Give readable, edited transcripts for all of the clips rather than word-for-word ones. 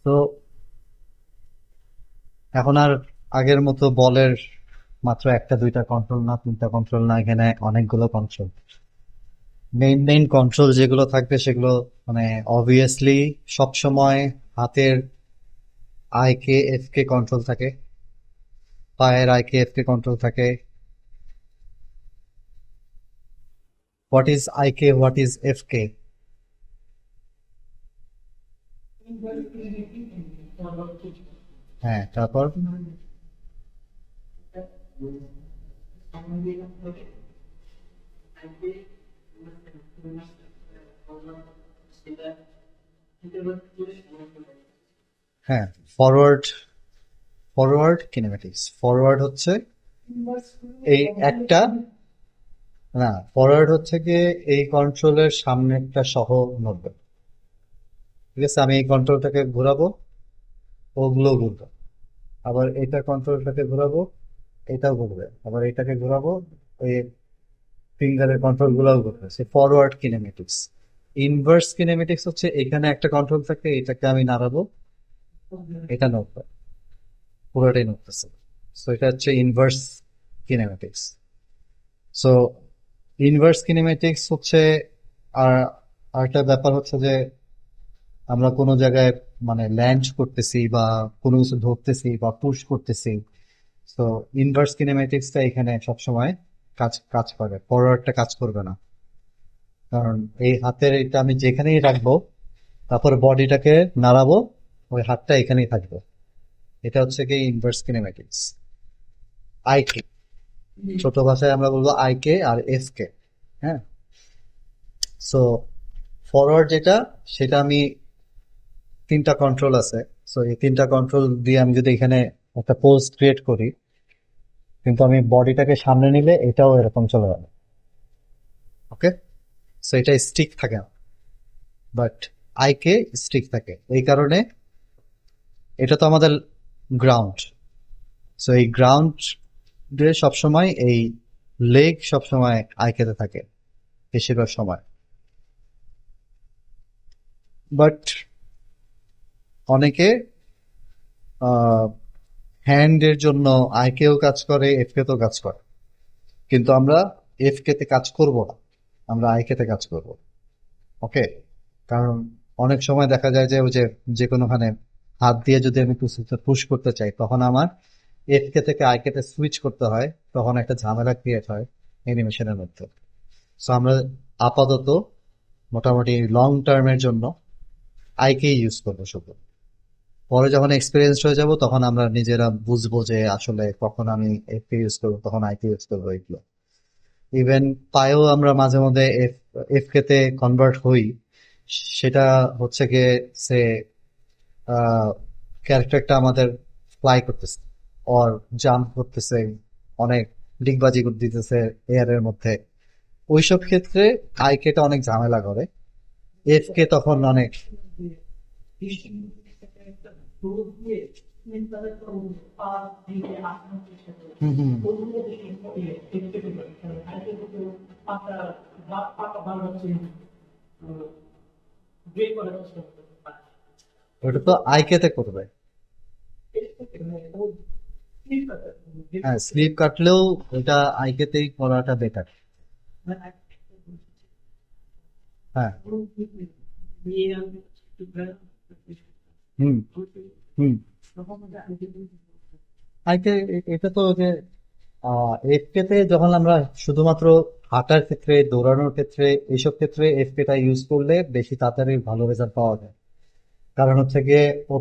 তো এখন আর আগের মতো বলের মাত্র একটা দুইটা কন্ট্রোল না, তিনটা কন্ট্রোল না, এখানে অনেকগুলো কন্ট্রোল। মেইন মেইন কন্ট্রোল যেগুলো থাকবে সেগুলো মানে অবভিয়াসলি সবসময় হাতের I K F K control থাকে, পায়ের I K F K control থাকে। What is I K, what is F K? হ্যাঁ, তারপর হ্যাঁ, ফরওয়ার্ড ফরওয়ার্ড কিনেমেটিক্স। ফরওয়ার্ড হচ্ছে এই একটা, না, ফরওয়ার্ড হচ্ছে গিয়ে এই কন্ট্রোলের সামনেরটা সহ নড়বে। ঠিক আছে, আমি এই কন্ট্রোলটাকে ঘোরাবো, ওগুলো ঘুরবে। আবার এটা কন্ট্রোলটাকে ঘোরাবো, এটাও ঘুরবে। আবার এটাকে ঘোরাবো, ওই ফিঙ্গারের কন্ট্রোল গুলাও ঘুরবে। সে ফরওয়ার্ড কিনেমেটিক্স। ইনভার্স কিনেমেটিক্স হচ্ছে এখানে একটা কন্ট্রোল থাকে, এটাকে আমি নাড়াবো, এটা নড়বে, পুরোটাই নড়তেছে। সো এটা হচ্ছে inverse kinematics. So inverse kinematics হচ্ছে, আর আরেকটা ব্যাপার হচ্ছে যে আমরা কোনো জায়গায় মানে ল্যান্ড করতেছি বা কোনো কিছু ধরতেছি বা পুশ করতেছি, তো ইনভার্স কিনেমেটিক্সটা এখানে সবসময় কাজ কাজ করে, ফরওয়ার্ডটা কাজ করবে না। কারণ এই হাতের এটা আমি যেখানেই রাখবো, তারপর বডিটাকে নাড়াবো, ওই হাতটা এখানেই থাকবে। এটা হচ্ছে কি ইনভার্স কিনেমেটিক্স। আইকে, ছোট ভাষায় আমরা বলবো আইকে আর এফ কে। হ্যাঁ। সো ফরওয়ার্ড যেটা, সেটা আমি তিনটা কন্ট্রোল আছে। সো এই তিনটা কন্ট্রোল দিয়ে আমি যদি এখানে একটা পোজ ক্রিয়েট করি, কিন্তু আমি বডিটাকে সামনে নিলে এটাও এরকম চলে যাবে। ওকে। সো এটা স্টিক থাকে না, বাট আইকে স্টিক থাকে। এই কারণে এটা তো আমাদের গ্রাউন্ড। সো এই গ্রাউন্ড সবসময় এই লেগ সবসময় আইকেতে থাকে বেশিরভাগ সময়। বাট অনেকে হ্যান্ড এর জন্য আইকেও কাজ করে, এফ কে তেও কাজ করে, কিন্তু আমরা এফ কে তে কাজ করব না, আমরা আইকে তে কাজ করব। ওকে। কারণ অনেক সময় দেখা যায় যে ওই যে যে কোনোখানে হাত দিয়ে যদি আমি পুশ করতে চাই, তখন আমার এফ কে থেকে আই কে তে সুইচ করতে হয়, তখন একটা ঝামেলা ক্রিয়েট হয় অ্যানিমেশনের মধ্যে। সো আমরা আপাতত মোটামুটি লং টার্মের জন্য আইকেই ইউজ করবো শুধু। পরে যখন এক্সপিরিয়েন্স হয়ে যাব, তখন আমরা নিজেরা বুঝবো যে আসলে কখন আমি এফ কে ইউজ করবো, তখন আইকে ইউজ করবো, এগুলো। ইভেন পায়েও আমরা মাঝে মধ্যে এফ কে তে কনভার্ট হই। সেটা হচ্ছে গিয়ে সে ক্যারেক্টারটা আমাদের ফ্লাই করতেছে, অর জাম্প করতেছে, অনেক ডিগবাজি দিতেছে এয়ারের মধ্যে। ওইসব ক্ষেত্রে আইকেটা অনেক ঝামেলা করে, এফ কে তখন অনেক। হুম হুম। ওটা তো আইকে তে করবে। হ্যাঁ, স্লিপ কাটলেও ওটা আইকে তেই করাটা বেটার। হ্যাঁ। হুম হুম। আইকে এটা তো যে এফকে তে যখন আমরা শুধুমাত্র হাঁটার ক্ষেত্রে, দৌড়ানোর ক্ষেত্রে, এইসব ক্ষেত্রে এফকে টা ইউজ করলে বেশি তাড়াতাড়ি ভালো রেজাল্ট পাওয়া যায়। কারণ হচ্ছে গিয়ে ও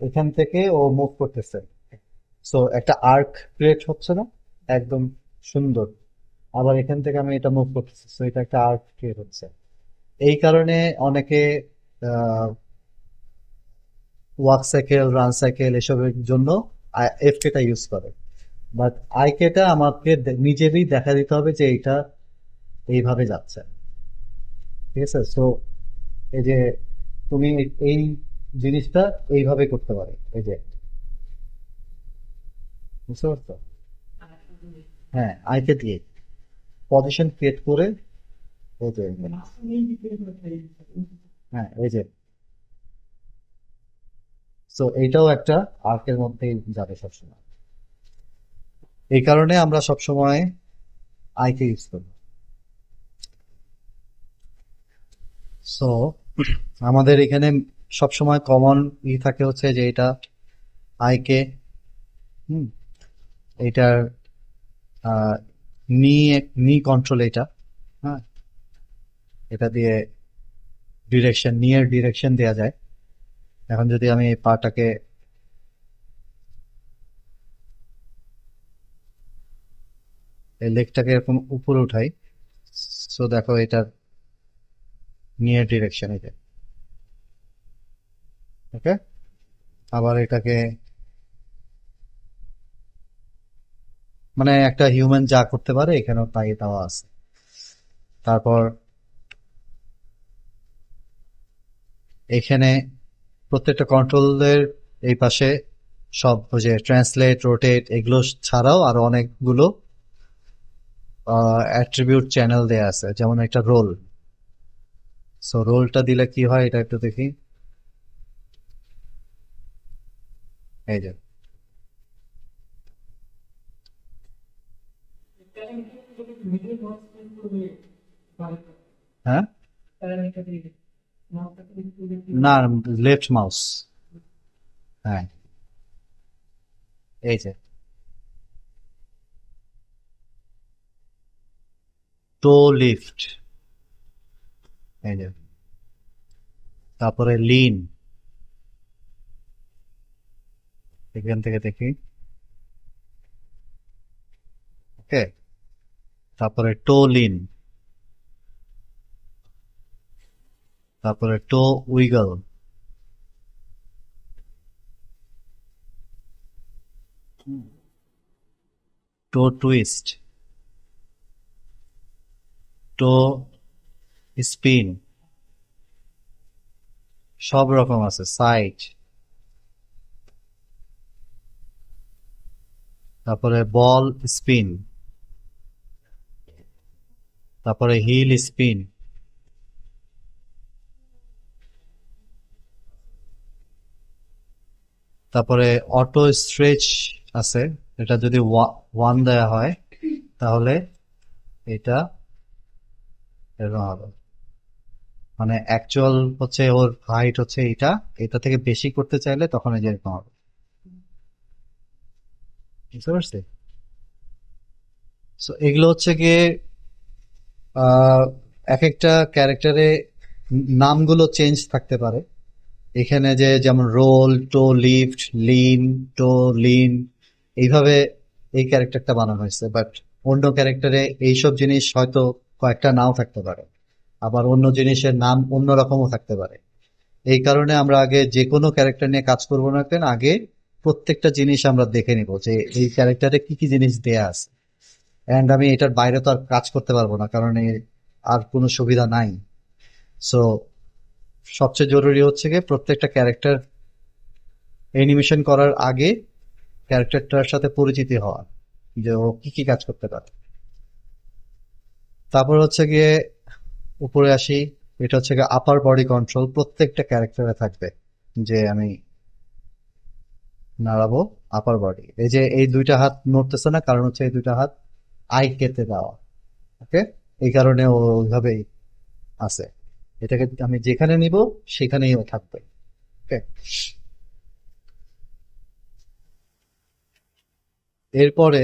এখান থেকে ও মুভ করতেছে, সো একটা আর্ক ক্রিয়েট হচ্ছে না, একদম সুন্দর। আবার এখান থেকে আমি এটা মুভ করতেছি, সো এটা একটা আর্ক ক্রিয়েট হচ্ছে। এই কারণে অনেকে ওয়াক সাইকেল, রান সাইকেল এসবের জন্য এফকে টা ইউজ করে। বাট আইকেটা আমাকে নিজেরই দেখা দিতে হবে যে এটা এইভাবে যাচ্ছে। ঠিক আছে। সো এই যে তুমি এই জিনিসটা এইভাবে করতে পারো, এই যে, বুঝতে পারছো? হ্যাঁ, আইকে দিয়ে পজিশন ক্রিয়েট করে, এই যে, হ্যাঁ এই যে, সো এইটাও একটা আর্কের মধ্যেই যাবে সবসময়। এই কারণে আমরা সবসময় আইকে ইউজ করব। সো আমাদের এখানে সবসময় কমন থাকে হচ্ছে যে এটা আইকে, হুম, এটার নি নি কন্ট্রোল এটা, হ্যাঁ, এটা দিয়ে নিয়ের ডিরেকশন দেয়া যায়। এখন যদি আমি এই পাটাকে এই লেগটাকে এরকম উপরে উঠাই, সো দেখো এটার নিয়ের ডিরেকশন এটা, ওকে। আবার এটাকে মানে একটা হিউম্যান যা করতে পারে এখানেও তাই দেওয়া আছে। তারপর এখানে প্রত্যেকটা কন্ট্রোলের এই পাশে সব ওই যে ট্রান্সলেট, রোটেট এগুলো ছাড়াও আরো অনেকগুলো অ্যাট্রিবিউট চ্যানেল দেয়া আছে, যেমন একটা রোল। সো রোলটা দিলে কি হয় এটা একটু দেখি। এই যে, হ্যাঁ, না, লেফট মাউস, হ্যাঁ, এই যে টো লিফট, এই যে, তারপরে লিন, এখান থেকে দেখি, ওকে। তারপরে টো লিন, তারপরে টো উইগল, টো টুইস্ট, টো স্পিন, সব রকম আছে, সাইড, তারপরে বল স্পিন, তারপরে হিল স্পিন, তারপরে অটো স্ট্রেচ আছে। এটা যদি ওয়ান দেয়া হয় তাহলে এটা এরকম হবে, মানে অ্যাকচুয়াল হচ্ছে ওর হাইট হচ্ছে এটা, এটা থেকে বেশি করতে চাইলে তখন এই যে এরকম হবে, বুঝতে পারছি। সো এগুলো হচ্ছে গিয়ে আহ, এক একটা ক্যারেক্টারে নামগুলো চেঞ্জ থাকতে পারে। এখানে যে যেমন রোল, টো লিফট, লিন, টো লিন, এইভাবে এই ক্যারেক্টারটা বানানো হয়েছে। বাট অন্য ক্যারেক্টারে এইসব জিনিস হয়তো কয়েকটা নাও থাকতে পারে, আবার অন্য জিনিসের নাম অন্য রকমও থাকতে পারে। এই কারণে আমরা আগে যে কোনো ক্যারেক্টার নিয়ে কাজ করবো না কেন, আগে প্রত্যেকটা জিনিস আমরা দেখে নিব যে এই ক্যারেক্টারে কি কি জিনিস দেয়া আছে। অ্যান্ড আমি এটার বাইরে তো আর কাজ করতে পারবো না, কারণ আর কোনো সুবিধা নাই। সো সবচেয়ে জরুরি হচ্ছে গিয়ে প্রত্যেকটা ক্যারেক্টার অ্যানিমেশন করার আগে ক্যারেক্টারটার সাথে পরিচিতি হওয়া, যে ও কি কি কাজ করতে পারে। তারপর হচ্ছে গিয়ে উপরে আসি, এটা হচ্ছে গিয়ে আপার বডি কন্ট্রোল প্রত্যেকটা ক্যারেক্টারে থাকবে। যে আমি নাড়াবো আপার বডি, এই যে এই দুইটা হাত নড়তেছে না, কারণ হচ্ছে এই দুইটা হাত আই কেটে দেওয়া, ওকে। এই কারণে ও ওইভাবেই আছে, এটাকে আমি যেখানে নিব সেখানেই ও থাকবে, ওকে। এরপরে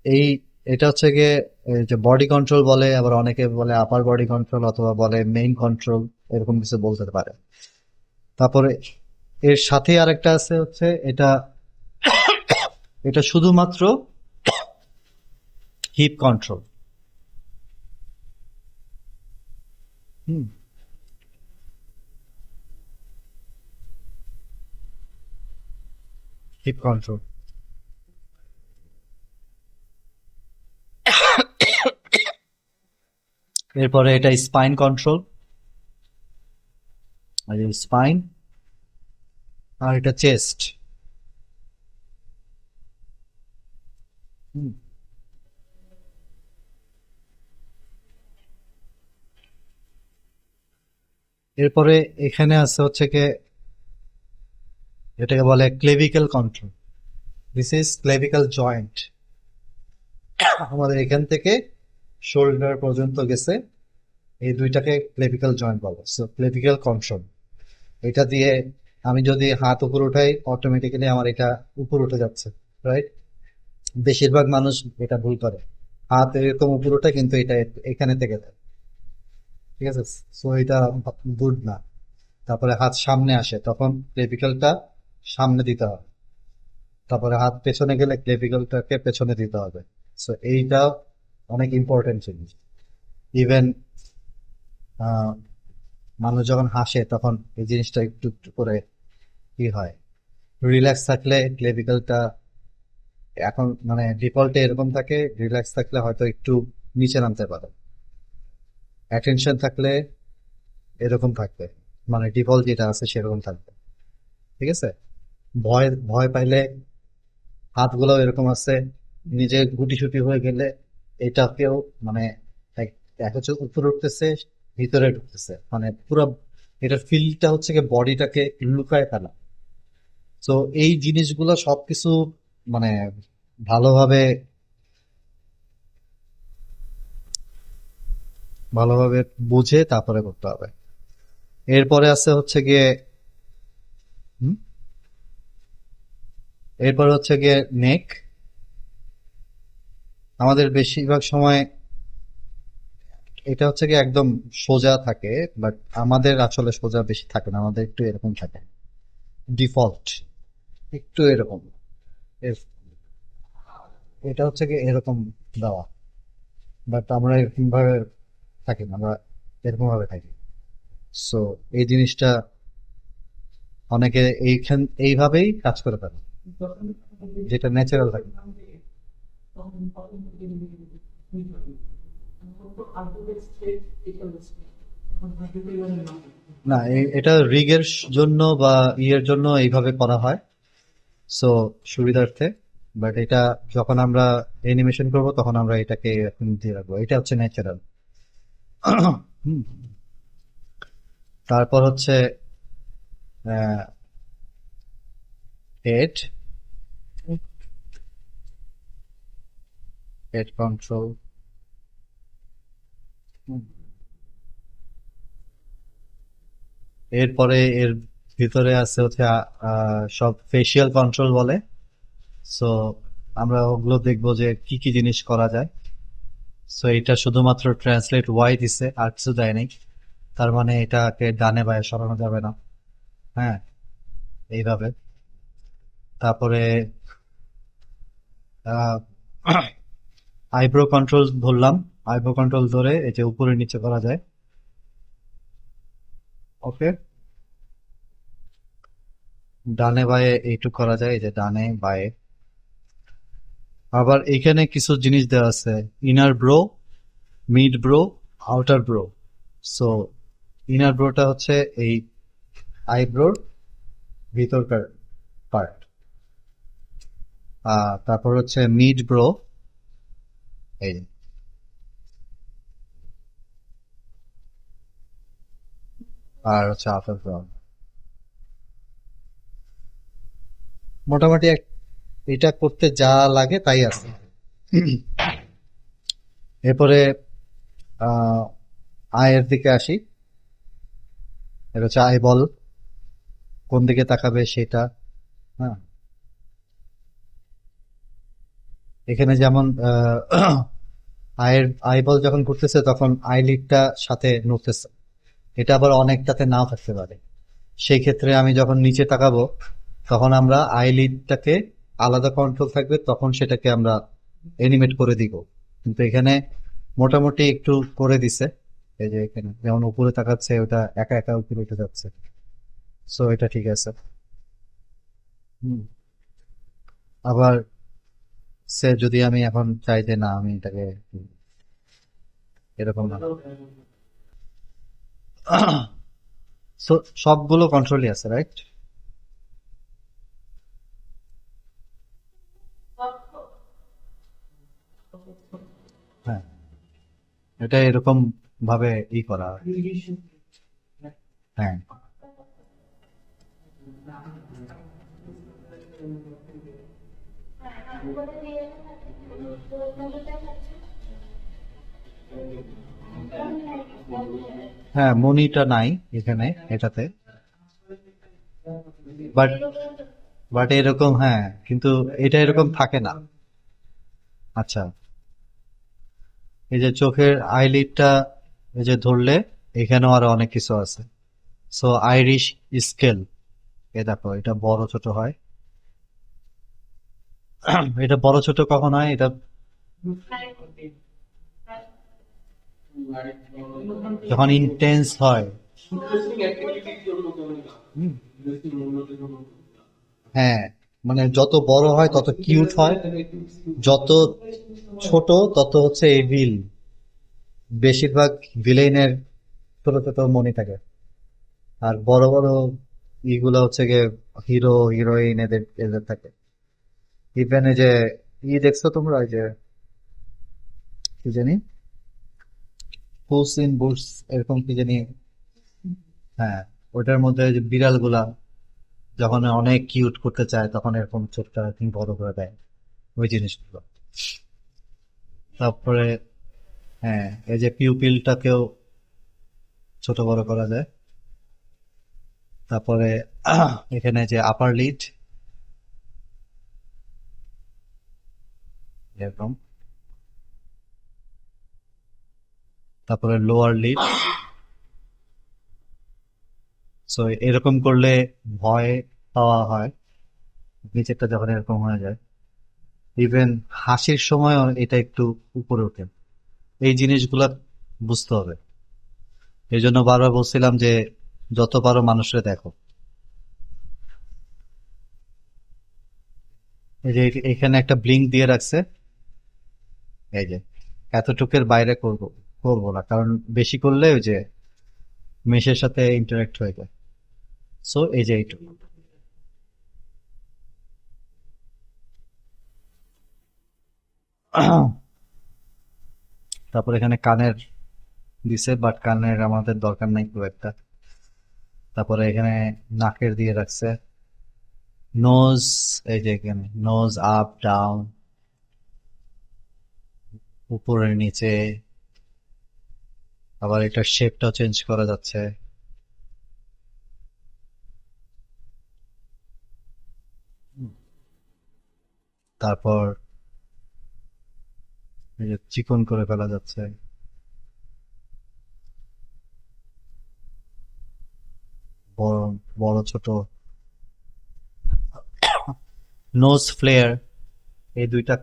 এই এটা হচ্ছে গিয়ে এই যে বডি কন্ট্রোল বলে, আবার অনেকে বলে আপার বডি কন্ট্রোল, অথবা বলে মেইন কন্ট্রোল, এরকম কিছু বলতে পারে। তারপরে এর সাথে আরেকটা আছে হচ্ছে এটা, এটা শুধুমাত্র hip control, hmm, hip control. এরপরে এটা স্পাইন কন্ট্রোল, আর স্পাইন, আর এটা চেস্ট, এরপরে এখানে আছে হচ্ছে কি এটাকে বলে clavicle control. This is clavicle joint. আমাদের এখান থেকে শোল্ডার পর্যন্ত গেছে, এই দুইটাকে ক্লেভিকেল জয়েন্ট বলে। সো ক্লেভিকেল কন্ট্রোল, এটা দিয়ে আমি যদি হাত উপর উঠাই অটোমেটিক্যালি আমার এটা উপর উঠে যাচ্ছে, রাইট? বেশিরভাগ মানুষ এটা ভুল করে, হাত এরকম উপর ওঠে কিন্তু এটা এখানে থেকে যায়, ঠিক আছে? সো এটা গুড না। তারপরে হাত সামনে আসে, তখন ক্লেভিকেলটা সামনে দিতে হবে। তারপরে হাত পেছনে গেলে ক্লেভিকেলটাকে পেছনে দিতে হবে। সো এইটা অনেক ইম্পর্টেন্ট জিনিস। ইভেন মানুষ যখন হাসে তখন এই জিনিসটা একটু একটু করে কি হয়, রিল্যাক্স থাকলে ক্লেভিকেলটা, এখন মানে ডিফল্টে এরকম থাকে, রিল্যাক্স থাকলে হয়তো একটু নিচে নামতে পারে, অ্যাটেনশন থাকলে এরকম থাকবে, মানে ডিফল্ট যেটা আছে সেরকম থাকবে, ঠিক আছে? ভয় ভয় পাইলে হাতগুলো এরকম আছে, নিজে গুটিসুটি হয়ে গেলে এটাকেও মানে এক হচ্ছে উপরে উঠতেছে, ভিতরে ঢুকতেছে, মানে পুরো এটার ফিলটা হচ্ছে কি বডিটাকে লুকায় ফেলা। তো এই জিনিসগুলো সবকিছু মানে ভালোভাবে ভালোভাবে বুঝে তারপরে করতে হবে। এরপরে আছে হচ্ছে গিয়ে হুম, এরপরে হচ্ছে গিয়ে নেক। আমাদের বেশিরভাগ সময় এটা হচ্ছে গিয়ে একদম সোজা থাকে, বাট আমাদের আসলে সোজা বেশি থাকে না, আমাদের একটু এরকম থাকে, ডিফল্ট একটু এরকম। এর- এটা হচ্ছে গিয়ে এরকম দেওয়া, বাট আমরা এরকম ভাবে থাকি না, আমরা এরকম ভাবে থাকি। সো এই জিনিসটা অনেকে এইভাবেই কাজ করে ফেলে, যেটা ন্যাচারাল থাকে। না, এটা রিগের জন্য বা ইয়ের জন্য এইভাবে করা হয়, সো সুবিধার্থে। বাট এটা যখন আমরা অ্যানিমেশন করব তখন আমরা এটাকে এরকম দিয়ে রাখবো, এটা হচ্ছে ন্যাচারাল। তারপর হচ্ছে হেড হেড কন্ট্রোল। এরপরে এর ভিতরে আছে হচ্ছে সব ফেসিয়াল কন্ট্রোল বলে। সো আমরা ওগুলো দেখবো যে কি কি জিনিস করা যায়। সো এটা শুধুমাত্র ট্রান্সলেট ওয়াই দিছে, আর কিছু দেয় নাই। তার মানে এটাকে ডানে বায়ে সরানো যাবে না, হ্যাঁ, এইভাবে। তারপরে আইব্রো কন্ট্রোল ধরলাম, আইব্রো কন্ট্রোল ধরে এই যে উপরে নিচে করা যায়, ওকে। ডানে বায়ে এইটুক করা যায়, এই যে ডানে বায়ে। আবার এখানে কিছু জিনিস দেওয়া আছে, inner brow, mid brow, outer brow. So inner ব্রোটা হচ্ছে এই আইব্রোর ভিতরকার পার্ট, তারপর হচ্ছে মিড ব্রো, এই যে। আর হচ্ছে আউটার ব্রো। মোটামুটি এটা করতে যা লাগে তাই আছে। এরপরে আহ আয়ের দিকে আসি। এটা হচ্ছে আই বল, কোন দিকে তাকাবে সেটা, হ্যাঁ। এখানে যেমন আয়ের আইবল যখন ঘুরতেছে তখন আইলিডটা সাথে নড়তেছে, এটা আবার অনেকটাতে নাও থাকতে পারে। সেই ক্ষেত্রে আমি যখন নিচে তাকাবো তখন আমরা আইলিডটাকে আলাদা কন্ট্রোল থাকবে, তখন সেটাকে আমরা এনিমেট করে দিব। কিন্তু এখানে মোটামুটি একটু করে দিছে, এই যে এখানে যেমন উপরে তাকাচ্ছে ওটা একা একা উপরে উঠে যাচ্ছে। সো এটা ঠিক আছে। হুম। আবার সে যদি আমি এখন চাই যে না আমি এটাকে এরকম না, সো সবগুলো কন্ট্রোলই আছে, রাইট? হ্যাঁ, এটা এরকম ভাবে করা হয়। হ্যাঁ, হ্যাঁ, মনিটা নাই এখানে এটাতে, বাট বাট এরকম, হ্যাঁ, কিন্তু এটা এরকম থাকে না। আচ্ছা, এই যে চোখের আইলিডটা এই যে ধরলে এখানেও আরো অনেক কিছু আছে। সো আইরিশ স্কেল, এ দেখো এটা বড় ছোট হয়। এটা বড় ছোট কখন হয়? এটা যখন ইন্টেন্স হয়। হুম, হ্যাঁ, মানে যত বড় হয় তত কিউট হয়, যত ছোট তত হচ্ছে এভিল। বেশিরভাগ ভিলেনের ছোট ছোট মনি থাকে, আর বড় বড় ইগুলো হচ্ছে গিয়ে হিরো হিরোইন এদের এদের থাকে। ইভেন এই যে দেখছো তোমরা, ওই যে কি জানি, পুস ইন বুটস এরকম কি জানি, হ্যাঁ, ওটার মধ্যে যে বিড়াল গুলা যখন অনেক কিউট করতে চায় তখন এরকম চোখটা বড় করে দেয়, ওই জিনিসগুলো। তারপরে হ্যাঁ, এই যে পিউপিলটাকেও ছোট বড় করা যায়। তারপরে এখানে যে আপার লিড এরকম, তারপরে লোয়ার লিড। সো এরকম করলে ভয় পাওয়া হয়, নিচেরটা যখন এরকম হয়ে যায়। ইভেন হাসির সময় এটা একটু উপরে ওঠে। এই জিনিসগুলা বুঝতে হবে। এই জন্য বারবার বলছিলাম যে যত পারো মানুষরে দেখো। এই যে এখানে একটা ব্লিঙ্ক দিয়ে রাখছে, এই যে এতটুকের বাইরে করবো না, কারণ বেশি করলে ওই যে মেশের সাথে ইন্টারাক্ট হয়ে যায়। সো এই যে এইটুকু। তারপর এখানে কানের দিছে, বাট কানের আমাদের দরকার নাই খুব একটা। তারপরে এখানে নাকের দিয়ে রাখছে। নোজ, এই যে এখানে নোজ আপ ডাউন, উপরে নিচে, আবার এটার শেপটাও চেঞ্জ করা যাচ্ছে। তারপর এই যে চিকন করে ফেলা যাচ্ছে, বড় বড় ছোট। নোজ ফ্লেয়ার, এই দুইটা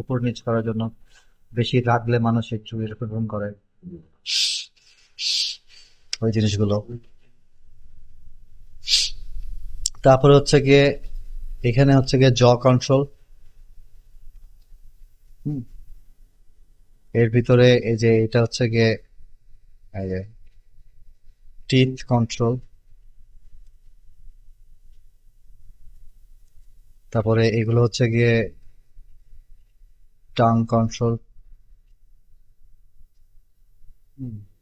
উপর নিচ করার জন্য। বেশি রাখলে মানুষ একটু এরকম করে, ওই জিনিসগুলো। তারপরে হচ্ছে গিয়ে এখানে হচ্ছে গিয়ে জ কন্ট্রোল। এর ভিতরে এই যে এটা হচ্ছে গিয়ে এই যে টিথ কন্ট্রোল। তারপরে এগুলো হচ্ছে গিয়ে টাং কন্ট্রোল।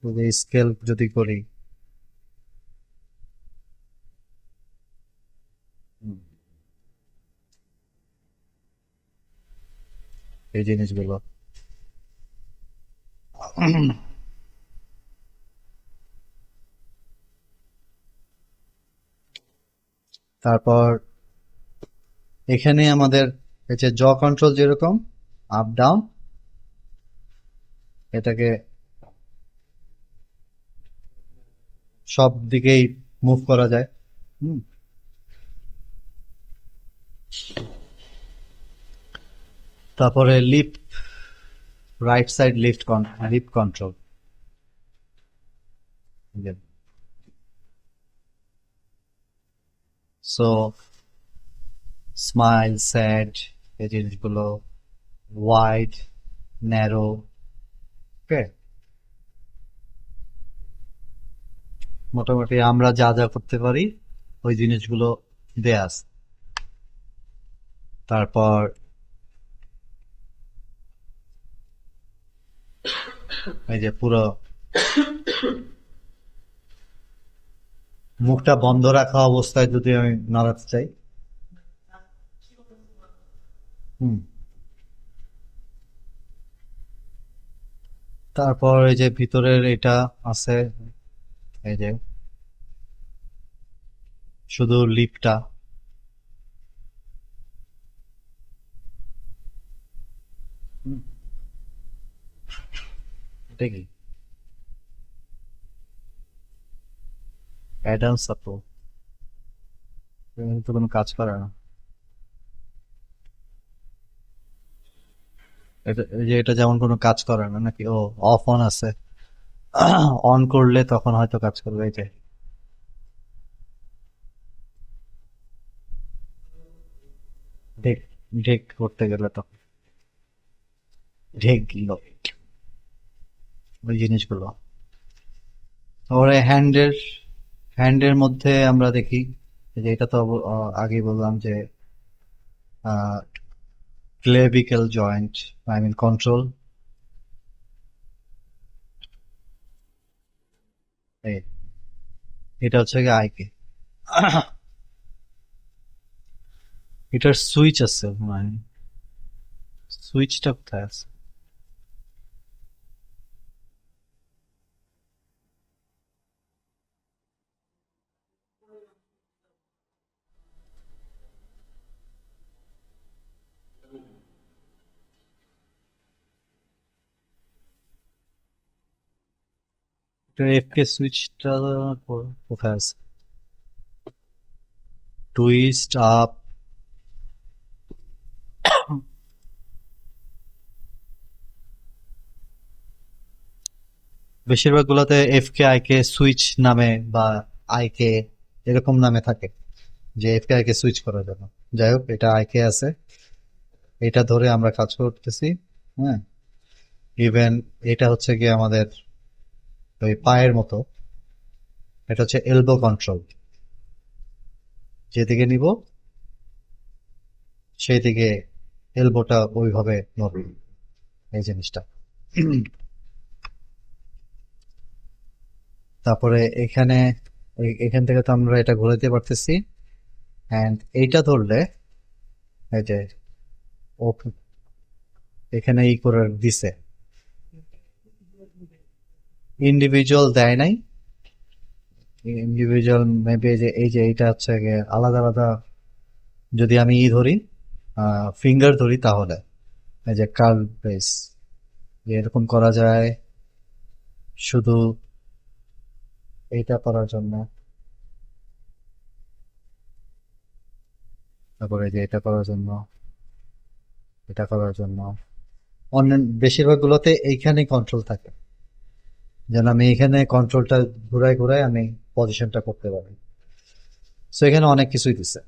যদি স্কেল যদি করি, হুম, এই জিনিসগুলো। তারপর এখানে আমাদের এই যে জ কন্ট্রোল যেরকম আপ ডাউন, এটাকে সব দিকেই মুভ করা যায়। হুম। তারপরে lip, right side lip control. So smile, sad, এই জিনিসগুলো, ওয়াইড, ন্যারো, ওকে। মোটামুটি আমরা যা যা করতে পারি ওই জিনিসগুলো দেয়া আছে। তারপর এই যে পুরো মুখটা বন্ধ রাখা অবস্থায় যদি আমি নাড়াতে চাই। হুম। তারপর এই যে ভিতরের এটা আছে, এই যে শুধু লিপটা। হুম, এটা কি অ্যাডামস আপেল? তো কোনো কাজ করে না। এটা এই যে এটা যেমন কোনো কাজ করে না নাকি? ও, অফ অন আছে। অন করলে তখন হয়তো কাজ করবে। এই যে ঢেক ঢেক করতে গেলে তো ঢেক গিল ওই জিনিসগুলো। তারপরে হ্যান্ডের মধ্যে আমরা দেখি যে এটা তো আগেই বললাম যে ক্লেভিকেল জয়েন্ট, আই মিন কন্ট্রোল। এটা হচ্ছে গিয়ে আইকে। এটার সুইচ আছে, মানে সুইচটা কোথায় আছে? এটার এফকে সুইচটা কোথায় আছে? Twist up. বেশিরভাগ গুলোতে F K I K switch নামে বা আই কে এরকম নামে থাকে, যে F K I K switch করার জন্য। যাই হোক, এটা আই কে আছে। এটা ধরে আমরা কাজ করতেছি। হ্যাঁ। ইভেন এটা হচ্ছে গিয়ে আমাদের ওই পায়ের মতো। এটা হচ্ছে এলবো কন্ট্রোল। যেদিকে নিব সেই দিকে এলবোটা ওইভাবে নড়বে, এই জিনিসটা। তারপরে এখানে এখান থেকে তো আমরা এটা ঘোরাতে পারতেছি। অ্যান্ড এইটা ধরলে এই যে ও এখানে ই করে দিছে, ইন্ডিভিজুয়াল দেয় নাই। ইন্ডিভিজুয়াল মেবি যে এই যে এইটা হচ্ছে গিয়ে আলাদা আলাদা। যদি আমি ই ধরি, ফিঙ্গার ধরি, তাহলে এই যে কার্ল বেস এরকম করা যায় শুধু এইটা করার জন্য। তারপরে যে এটা করার জন্য, এটা করার জন্য। অন্য বেশিরভাগ গুলোতে এইখানেই কন্ট্রোল থাকে, যেন আমি এখানে কন্ট্রোলটা ঘুরাই ঘুরাই আমি পজিশনটা করতে পারি। সো এখানে অনেক কিছুই দিছে।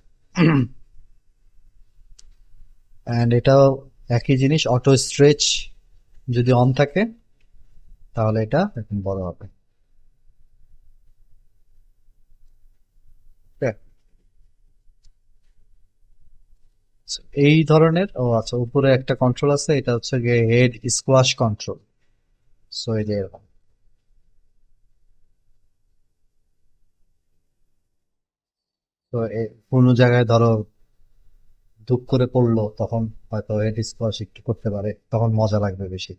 অ্যান্ড এটাও একই জিনিস, অটো স্ট্রেচ যদি অন থাকে তাহলে এটা একদম বড় হবে। ঠিক আছে? So, এই ধরনের, ও আচ্ছা, উপরে একটা কন্ট্রোল আছে, এটা হচ্ছে গিয়ে হেড স্কোয়াশ কন্ট্রোল। সো এই যে এরকম। তো কোনো জায়গায় ধরো ধুপ করে পড়লো, তখন হয়তো হেড স্কোয়াশ একটু করতে পারে, তখন মজা লাগবে বেশি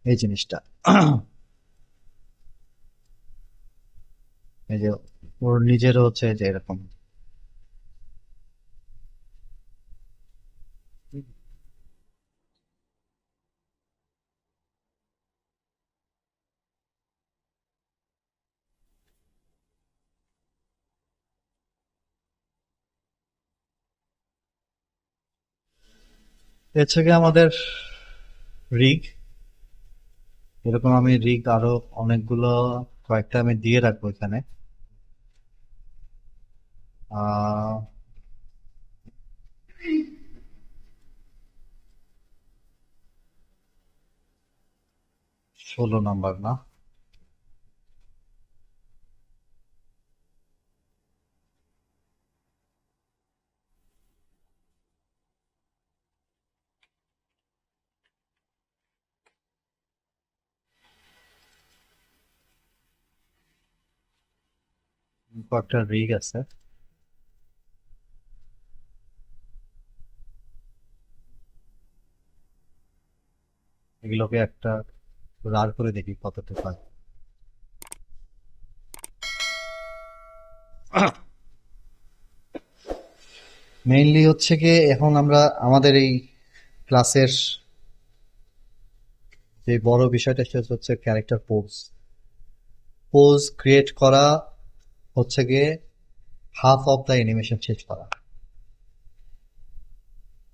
এই জিনিসটা। এই যে ওর নিজেরও হচ্ছে যে এরকম। এর থেকে আমাদের রিগ, এরকম আমি রিগ আরো অনেকগুলো, কয়েকটা আমি দিয়ে রাখবো এখানে। আহ 16 নাম্বার না? কয়েকটা রিগ আছে, এগুলোকে একটা রার করে দেখি কতটুকু হয়। মেইনলি হচ্ছে কি, এখন আমরা আমাদের এই ক্লাসের যে বড় বিষয়টা সেটা হচ্ছে ক্যারেক্টার পোজ। পোজ ক্রিয়েট করা হচ্ছে গিয়ে হাফ অফ দ্য অ্যানিমেশন শেষ করা।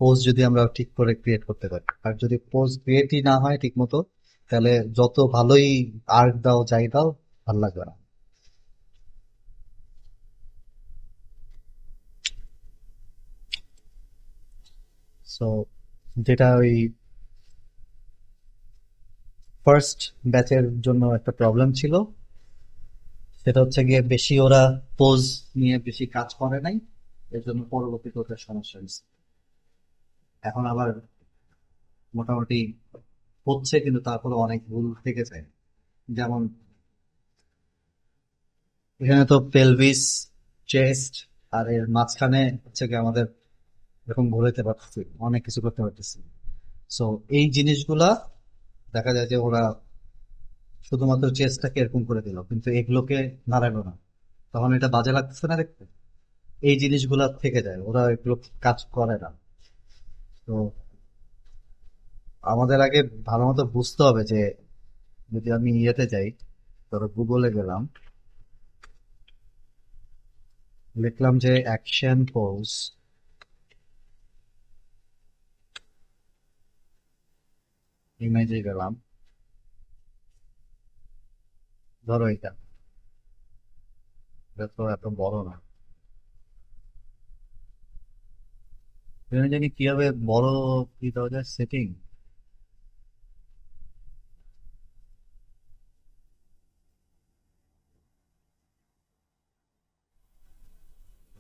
পোজ যদি আমরা ঠিক করে ক্রিয়েট করতে পারি, আর যদি পোজ ক্রিয়েটই না হয় ঠিক মতো, তাহলে যত ভালোই আর্ট দাও যাই দাও, ভালো লাগবে না। সো যেটা ওই ফার্স্ট ব্যাচের জন্য একটা প্রবলেম ছিল, সেটা হচ্ছে গিয়ে বেশি ওরা পোজ নিয়ে বেশি কাজ করে নাই, এর জন্য পরবর্তীতে ওটা সমস্যা হয়েছে। এখন আবার মোটামুটি হচ্ছে, কিন্তু তারপরে অনেক ভুল থেকে যায়। যেমন এখানে তো পেলভিস, চেস্ট, আর এর মাঝখানে হচ্ছে কি আমাদের এরকম ঘুরাইতে পারতেছি, অনেক কিছু করতে পারতেছি। সো এই জিনিসগুলা দেখা যায় যে ওরা শুধুমাত্র চেস্টটাকে এরকম করে দিল, কিন্তু এগুলোকে নাড়ালো না, তখন এটা বাজে লাগতেছে না দেখতে। এই জিনিসগুলা থেকে যায়, ওরা এগুলো কাজ করে না। তো আমাদের আগে ভালো মতো বুঝতে হবে যে, যদি আমি ইয়েতে যাই, ধরো গুগলে গেলাম, লিখলাম যে অ্যাকশন পোজ, ইমেজে গেলাম, ধরো এটা, এটা তো এত বড় না, জানি কিভাবে বড় কি দেওয়া যায় সেটিং।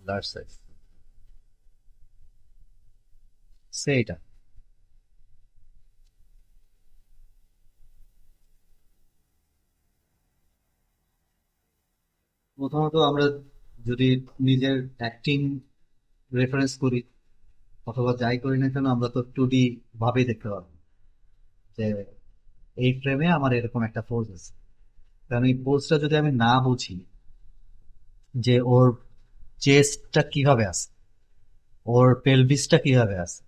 লার্জ সাইজ, সেইটা প্রথমত আমরা যদি নিজের অ্যাক্টিং রেফারেন্স করি অথবা যাই করি না কেন, আমরা তো 2D ভাবেই দেখতে পাবো যে এই ফ্রেমে আমার এরকম একটা পোজ আছে। কারণ এই পোজটা যদি আমি না বুঝি যে ওর চেস্টটা কিভাবে আছে, ওর পেলভিসটা কিভাবে আছে,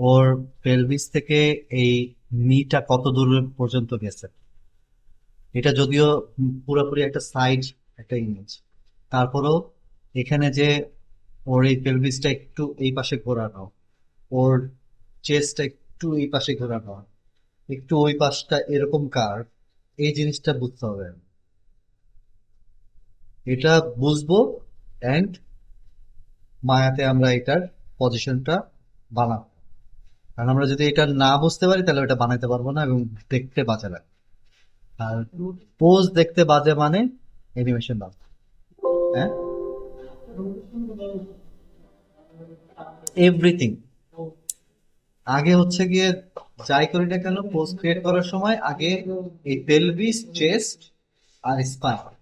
ওর পেলভিস থেকে এই নিটা কত দূর পর্যন্ত গেছে, এটা যদিও পুরোপুরি একটা সাইড, একটা ইমেজ, তারপরেও এখানে যে ওর এই পেলভিসটা একটু এই পাশে ঘোরানো, ওর চেস্টটা একটু এই পাশে ঘোরানো, একটু ওই পাশটা এরকম কার্ভ, এই জিনিসটা বুঝতে হবে। এটা বুঝবো, অ্যান্ড মায়াতে আমরা এটার পজিশনটা বানাবো। কারণ আমরা যদি এটা না বুঝতে পারি তাহলে ওটা বানাইতে পারবো না, এবং দেখতে বাজে লাগে। আর পোজ দেখতে বাজে মানে অ্যানিমেশন বাজে। হ্যাঁ, এভরিথিং। আগে হচ্ছে গিয়ে যাই করি না কেন, পোজ ক্রিয়েট করার সময় আগে এই পেলভিস, চেস্ট আর স্পাইন,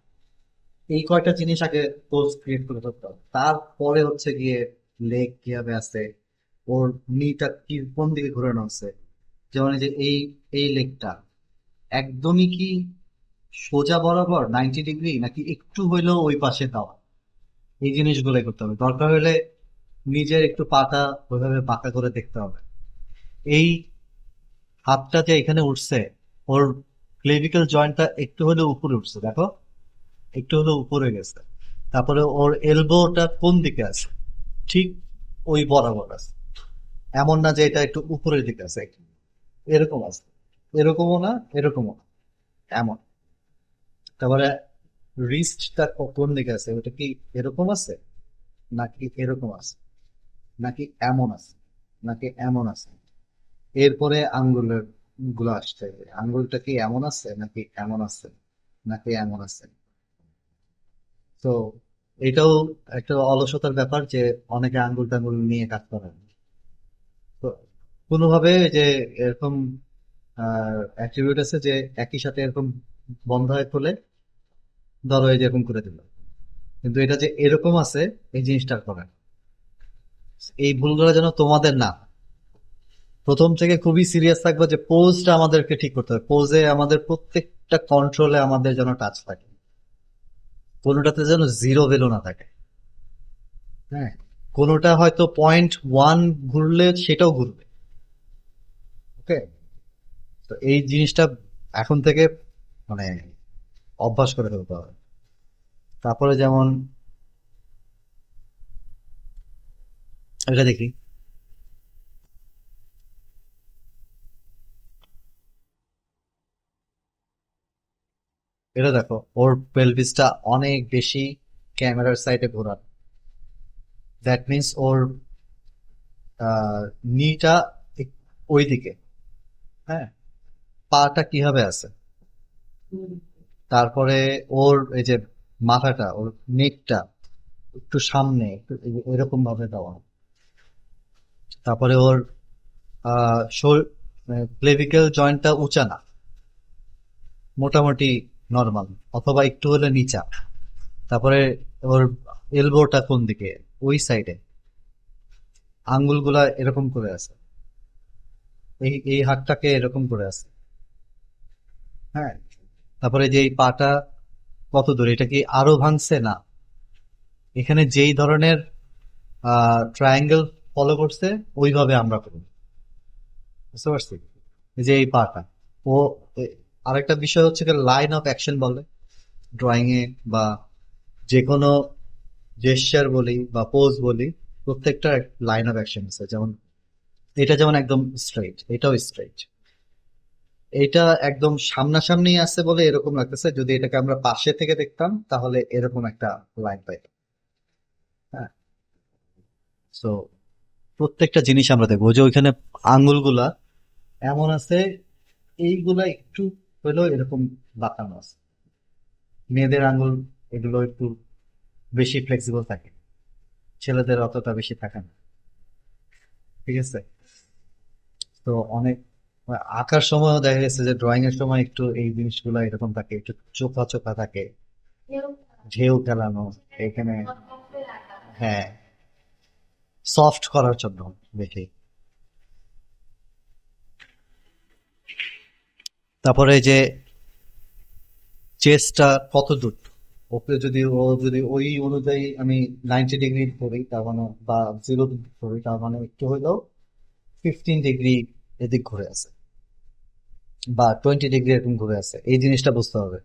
এই কয়টা জিনিস আগে পোজ ক্রিয়েট করে ধরতে হবে। তারপরে হচ্ছে গিয়ে লেগ কিভাবে আছে, ওর নিটা কি কোন দিকে ঘুরানো আছে। যেমন এই যে এই লেগটা একদমই কি সোজা বরাবর 90 ডিগ্রি, নাকি একটু হইলেও ওই পাশে দেওয়া, এই জিনিসগুলোই করতে হবে। দরকার হলে নিজের একটু পাটা ওইভাবে বাঁকা করে দেখতে হবে। এই হাতটা যে এখানে উঠছে, ওর ক্লেভিকল জয়েন্টটা একটু হলেও উপরে উঠছে, দেখো একটু হলেও উপরে গেছে। তারপরে ওর এলবোটা কোন দিকে আছে, ঠিক ওই বরাবর আছে, এমন না যে এটা একটু উপরের দিকে আছে, এরকম আছে, এরকমও না, এরকমও না, এমন। তারপরে রিস্টটা কোন দিকে আছে, ওটা কি এরকম আছে, নাকি এরকম আছে, নাকি এমন আছে, নাকি এমন আছে। এরপরে আঙ্গুলের গুলো আসছে, আঙ্গুলটা কি এমন আছে, নাকি এমন আছে, নাকি এমন আছে। তো এটাও একটা অলসতার ব্যাপার যে অনেকে আঙ্গুল টাঙ্গুল নিয়ে কাজ করে না। তো কোনোভাবে যে এরকম অ্যাট্রিবিউট আছে যে একই সাথে এরকম বন্ধ হয়ে খোলে, ধরো এই যে এরকম করে দিল, কিন্তু এটা যে এরকম আছে এই জিনিসটা করে। এই ভুলগুলো যেন তোমাদের না, প্রথম থেকে খুবই সিরিয়াস থাকবে যে পোজটা আমাদেরকে ঠিক করতে হবে, পোজে আমাদের প্রত্যেকটা কন্ট্রোলে আমাদের যেন টাচ থাকে, কোনোটাতে যেন জিরো ভ্যালু না থাকে। হ্যাঁ, কোনোটা হয়তো 0.1 ঘুরলে সেটাও ঘুরবে। ওকে, তো এই জিনিসটা এখন থেকে মানে অভ্যাস করে ফেলতে হবে। তারপরে যেমন এটা দেখি, এটা দেখো ওর পেলভিসটা অনেক বেশি ক্যামেরার সাইডে ঘোরানো। দ্যাট মিন্স ওর নিটা ওই দিকে। হ্যাঁ, পাটা কিভাবে আছে, তারপরে ওর এই যে মাথাটা, ওর নেকটা একটু সামনে, একটু এরকম ভাবে দেওয়া। তারপরে ওর ক্লেভিকেল জয়েন্টটা উঁচা না, মোটামুটি নর্মাল অথবা একটু হলে নিচা। তারপরে ওর এলবোটা কোন দিকে, ওই সাইডে আঙ্গুলগুলা এরকম করে আছে, এই এই হাতটাকে এরকম করে আছে। হ্যাঁ, তারপরে যে এই পাটা কত দূর, এটা কি আরো ভাঙছে না, এখানে যেই ধরনের ট্রায়াঙ্গেল ফলো করছে ওইভাবে আমরা করি। বুঝতে পারছি? এই যে এই পাটা, ও আরেকটা বিষয় হচ্ছে লাইন অফ অ্যাকশন বলে ড্রয়িং এ, বা যে কোনো জেস্চার বলি বা পোজ বলি, প্রত্যেকটা লাইন অফ অ্যাকশন আছে। যেমন এটা যেমন একদম স্ট্রেইট, এটাও স্ট্রেইট। এটা একদম সামনাসামনি আছে বলে এরকম লাগতেছে, যদি এটাকে আমরা পাশে থেকে দেখতাম তাহলে এরকম একটা লাইন পাইতাম। হ্যাঁ, সো প্রত্যেকটা জিনিস আমরা দেখবো। ওই যে ওইখানে আঙ্গুলগুলা এমন আছে, এইগুলা একটু হলেও এরকম বাঁকানো আছে। মেয়েদের আঙ্গুল এগুলো একটু বেশি ফ্লেক্সিবল থাকে, ছেলেদের অতটা বেশি থাকে না। ঠিক আছে, তো অনেক আঁকার সময়ও দেখা গেছে যে ড্রয়িং এর সময় একটু এই জিনিসগুলো এরকম থাকে, একটু চোখা চোখা থাকে, ঢেউ খেলানো এখানে। হ্যাঁ, সফট করার জন্য বেশি। তারপরে যে চেস্টটা কত দূর, ওকে যদি ও যদি ওই অনুযায়ী আমি 90 ডিগ্রি করি তার মানে, বা 0 ডিগ্রি করি তার মানে একটু হইলেও 15 ডিগ্রি এদিক ঘুরে আছে, বা 20 ডিগ্রি এরকম ঘুরে আছে, এই জিনিসটা বুঝতে হবে।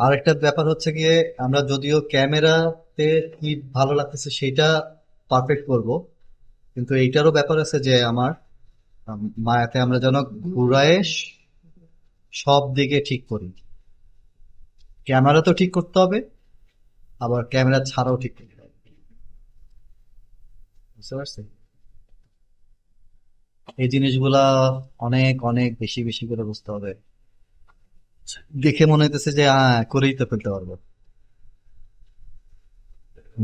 আরেকটা ব্যাপার হচ্ছে গিয়ে, আমরা যদিও ক্যামেরাতে কি ভালো লাগতেছে সেটা পারফেক্ট করব, কিন্তু এইটারও ব্যাপার আছে যে আমার মায়াতে আমরা যেন ঘুরায় সব দিকে ঠিক করি। ক্যামেরা তো ঠিক করতে হবে, আবার ক্যামেরা ছাড়াও ঠিক করতে হবে। বুঝতে পারছি? এই জিনিসগুলা অনেক অনেক বেশি বেশি করে বুঝতে হবে। দেখে মনে হইতেছে যে করেই তো ফেলতে পারবো,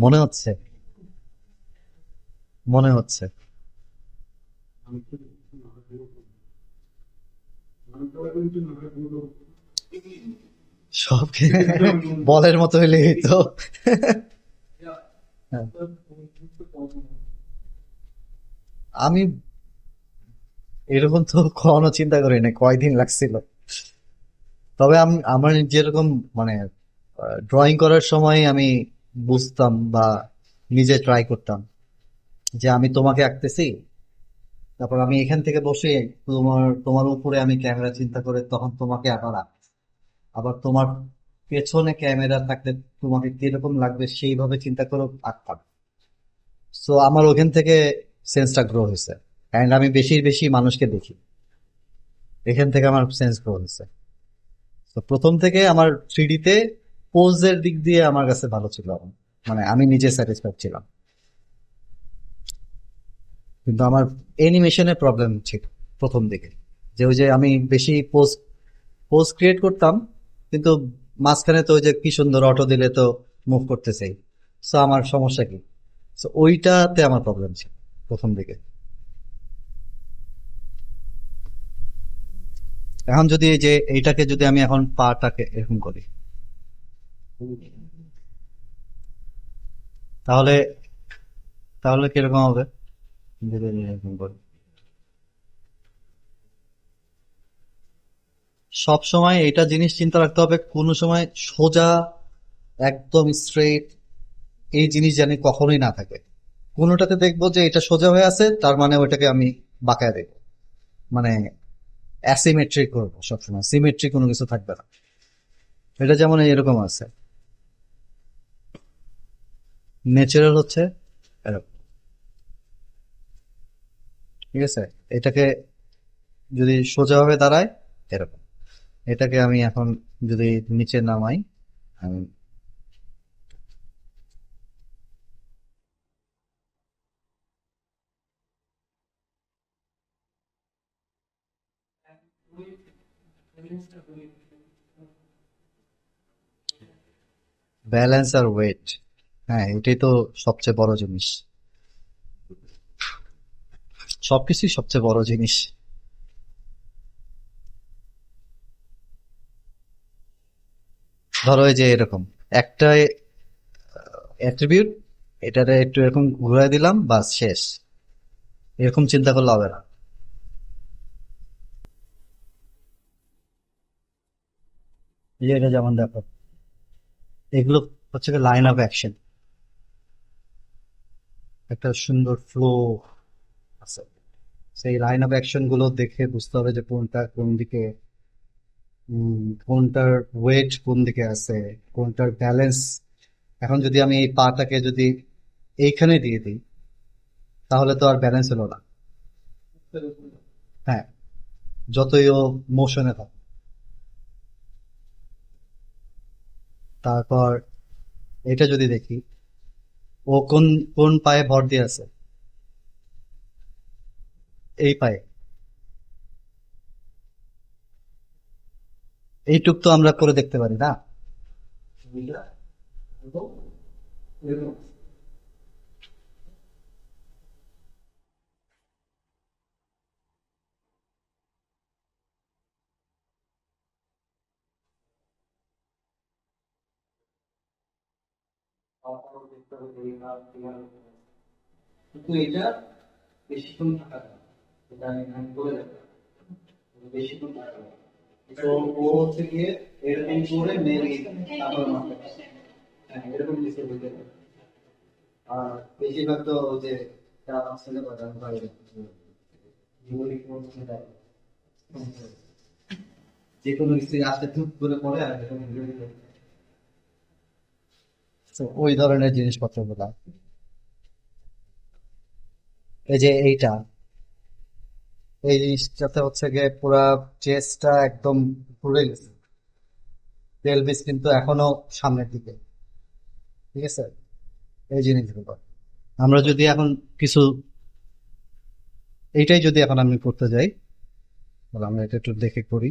মনে হচ্ছে, মনে হচ্ছে সব বলের মতো হইলেই তো। হ্যাঁ, আমি এরকম তো কখনো চিন্তা করি না কয়দিন লাগছিল। তবে আমি আমার যেরকম মানে ড্রয়িং করার সময় আমি বুঝতাম বা নিজে ট্রাই করতাম যে আমি তোমাকে আঁকতেছি, তারপর আমি এখান থেকে বসে তোমার তোমার উপরে আমি ক্যামেরা চিন্তা করে তখন তোমাকে আবার আঁকছি। আবার তোমার পেছনে ক্যামেরা থাকলে তোমাকে কিরকম লাগবে সেইভাবে চিন্তা করে আঁকতাম। সো আমার ওখান থেকে সেন্সটা গ্রো হয়েছে, অ্যান্ড আমি বেশি বেশি মানুষকে দেখি, এখান থেকে আমার সেন্স গ্রো হয়েছে। তো প্রথম থেকে আমার 3D-তে পোজের দিক দিয়ে আমার কাছে ভালো ছিল, মানে আমি নিজে স্যাটিসফাইড ছিলাম। কিন্তু আমার অ্যানিমেশনের প্রবলেম ছিল প্রথম দিকে, যে ওই যে আমি বেশি পোজ পোজ ক্রিয়েট করতাম, কিন্তু মাঝখানে তো ওই যে কি সুন্দর অটো দিলে তো মুভ করতেছেই। সো আমার সমস্যা কি, সো ওইটাতে আমার প্রবলেম ছিল প্রথম দিকে। এখন যদি এই যে এইটাকে যদি আমি এখন পাটাকে এরকম করি, তাহলে তাহলে কিরকম হবে যদি আমি এরকম করি? সব সময় এটা জিনিস চিন্তা রাখতে হবে, কোনো সময় সোজা একদম স্ট্রেট এই জিনিস জানি কখনোই না থাকে। কোনোটাতে দেখবো যে এটা সোজা হয়ে আছে, তার মানে ওইটাকে আমি বাঁকায় দেবো, মানে অ্যাসিমেট্রিক করবো সবসময়, সিমেট্রিক কোনো কিছু থাকবে না। এটা যেমন এরকম আছে, ন্যাচারাল হচ্ছে এরকম, ঠিক আছে। এটাকে যদি সোজাভাবে দাঁড়ায় এরকম, এটাকে আমি এখন যদি নিচে নামাই, আমি ব্যালেন্স আর ওয়েট, হ্যাঁ এটাই তো সবচেয়ে বড় জিনিস, সবকিছুই সবচেয়ে বড় জিনিস। ধরো এই যে এরকম একটা অ্যাট্রিবিউট, এটারে একটু এরকম ঘুরাই দিলাম, বাস শেষ। এরকম চিন্তা করলে হবে না। এই যে এটা যেমন দেখো, এগুলো হচ্ছে লাইন অফ অ্যাকশন, একটা সুন্দর ফ্লো আছে। সেই লাইন অফ অ্যাকশন গুলো দেখে বুঝতে হবে যে কোনটা কোন দিকে, কোনটার ওয়েট কোন দিকে আছে, কোনটার ব্যালেন্স। এখন যদি আমি এই পাটাকে যদি এইখানে দিয়ে দিই, তাহলে তো আর ব্যালেন্স হলো না। হ্যাঁ, যতই ও মোশনে থাকে। তারপর এটা যদি দেখি, ও কোন কোন পায়ে ভর দিয়ে আছে, এই পায়ে। এইটুক তো আমরা করে দেখতে পারি না। কিন্তু এটা বেশিক্ষণ থাকা যায় না। এটা আমি বলে দেবো, বেশিক্ষণ থাকা যায় না। তো ও হচ্ছে গিয়ে এরকম করে মেরে তারপর মারতে পারে। হ্যাঁ, এরকম কিছু হইতে পারে। আর বেশিরভাগ তো ওই যে যারা আসলে বাজার বাইরে যেগুলি কোনো দেয়, যে কোনো স্ত্রী আসতে ধূপ করে পড়ে আর এরকম ঘুরে ঘুরে। তো ওই ধরনের জিনিসপত্র গুলা, এই যে এইটা, এই জিনিসটাতে হচ্ছে গিয়ে পুরা চেস্টটা একদম ঘুরে গেছে, পেলভিস কিন্তু এখনো সামনের দিকে, ঠিক আছে। এই জিনিসগুলো আমরা যদি এখন কিছু, এইটাই যদি এখন আমি করতে যাই, তাহলে আমরা এটা একটু দেখে করি,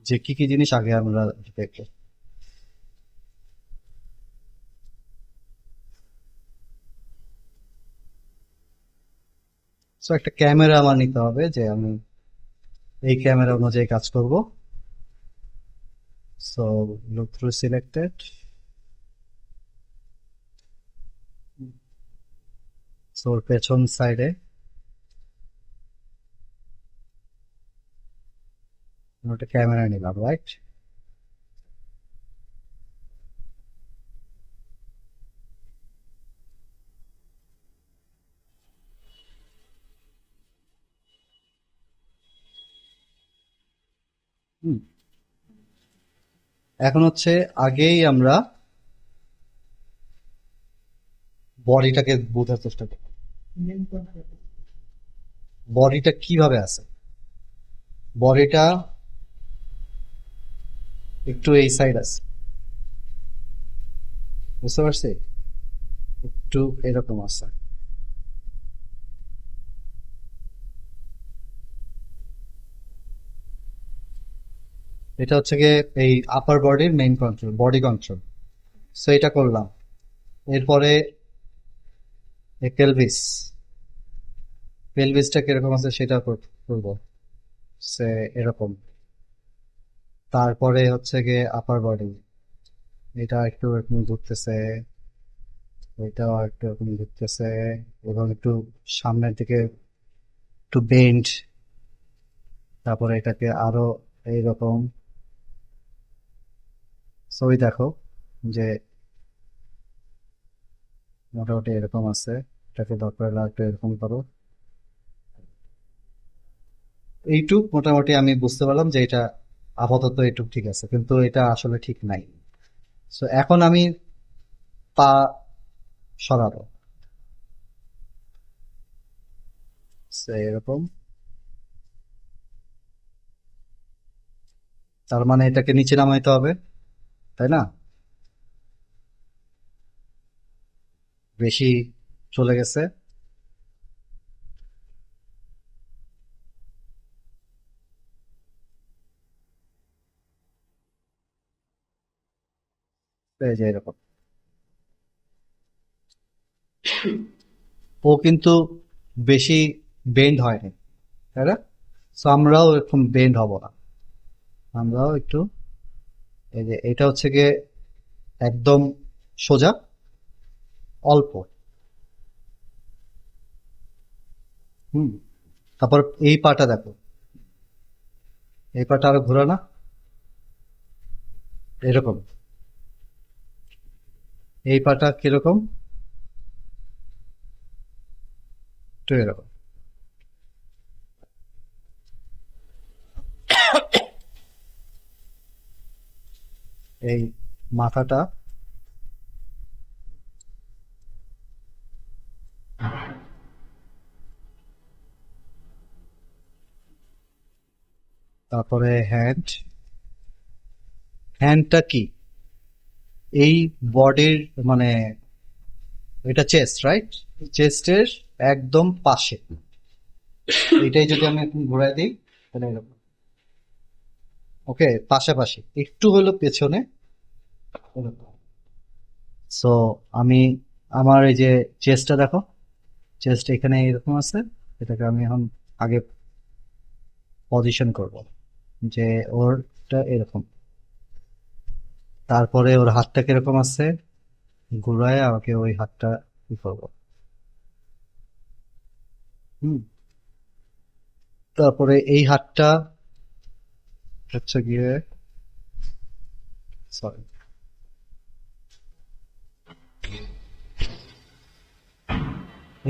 যে কি কি জিনিস আগে আমরা দেখবো। সো একটা ক্যামেরা আমার নিতে হবে, যে আমি এই ক্যামেরা অনুযায়ী কাজ করব। So look through selected, so পেছন সাইডে একটা ক্যামেরা নিলাম, রাইট। এখন হচ্ছে আগেই আমরা বডিটাকে বোঝার চেষ্টা করি, বডিটা কিভাবে আছে। বডিটা একটু এই সাইড আছে, বুঝতে পারছি, একটু এরকম আছে। এটা হচ্ছে গিয়ে এই আপার বডির main control, body control. So এটা করলাম। এরপরে পেলভিস, পেলভিসটা কিরকম আছে সেটা করবো। সে এরকম। তারপরে হচ্ছে গিয়ে আপার বডি, এটা একটু এরকম ঘুরতেছে, এটাও একটু এরকম ঘুরতেছে, এবং একটু সামনের দিকে একটু বেন্ড। তারপরে এটাকে আরো এইরকম। ছবি দেখো যে মোটামুটি এরকম আছে। এটাকে দরকার হলে একটু এরকম করো। এইটুক মোটামুটি আমি বুঝতে পারলাম যে এটা আপাতত এইটুক ঠিক আছে, কিন্তু এটা আসলে ঠিক নাই। তো এখন আমি পা সরাবো। So, এরকম। তার মানে এটাকে নিচে নামাইতে হবে, তাই না? বেশি চলে গেছে। এই যে এরকম। ও কিন্তু বেশি বেন্ড হয়নি, তাই না? So, আমরাও এরকম বেন্ড হব না, আমরাও একটু, এই যে এটা হচ্ছে গিয়ে একদম সোজা, অল্প। হুম। তারপর এই পাটা দেখো, এই পাটা আরো ঘোরা না, এরকম। এই পাটা কিরকম, একটু এরকম। এই মাথাটা, তারপরে হ্যান্ড। হ্যান্ডটা কি, এই বডির মানে, এটা চেস্ট, রাইট? চেস্টের একদম পাশে। এটাই যদি আমি এখন ঘুরাই দিই, তাহলে এরকম। ওকে, পাশাপাশি একটু হলো পেছনে, এরকম। সো আমি, আমার এই যে চেস্টটা দেখো, চেস্ট এখানে এরকম আছে। এটাকে আমি এখন আগে পজিশন করব, যে ওরটা এরকম। তারপরে ওর হাতটা কিরকম আছে, ঘুরায় আমাকে ওই হাতটা ই করবো। হুম। তারপরে এই হাতটা হচ্ছে গিয়ে, সরি,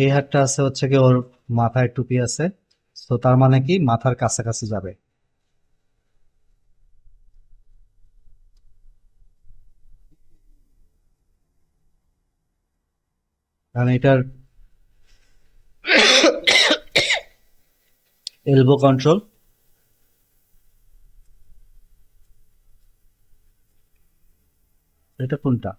এই হাতটা আছে হচ্ছে গিয়ে ওর মাথায় টুপি আছে। তো তার মানে কি মাথার কাছাকাছি যাবে। কারণ এটার এলবো কন্ট্রোল। এটা কোনটা?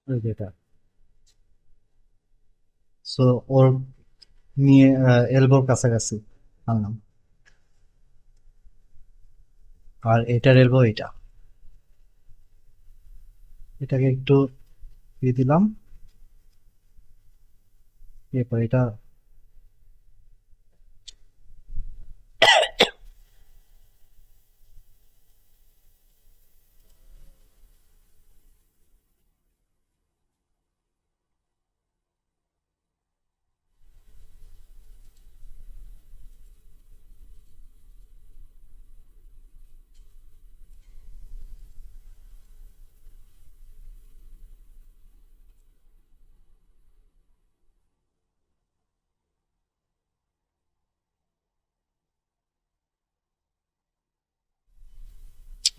এই যে এটা। সো ওর নিয়ে এলবোর কাছাকাছি আনলাম। আর এটার এলবো এটা, এটাকে একটু দিয়ে দিলাম। এরপর এটা,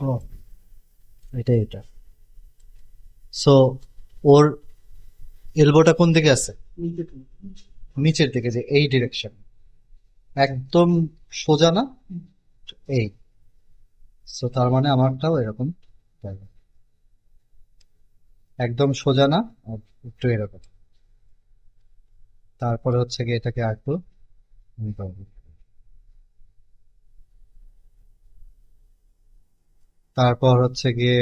ও, এটা। সো ওর এলবোটা কোন দিকে আছে, নিচের দিকে, যে এই ডিরেকশন, একদম সোজা না, এই। সো তার মানে আমারটাও এরকম যাবে। একদম সোজা না, আর একটু এরকম। তারপরে হচ্ছে গিয়ে এটাকে আরেকটু ই করবো। তারপর হচ্ছে গিয়ে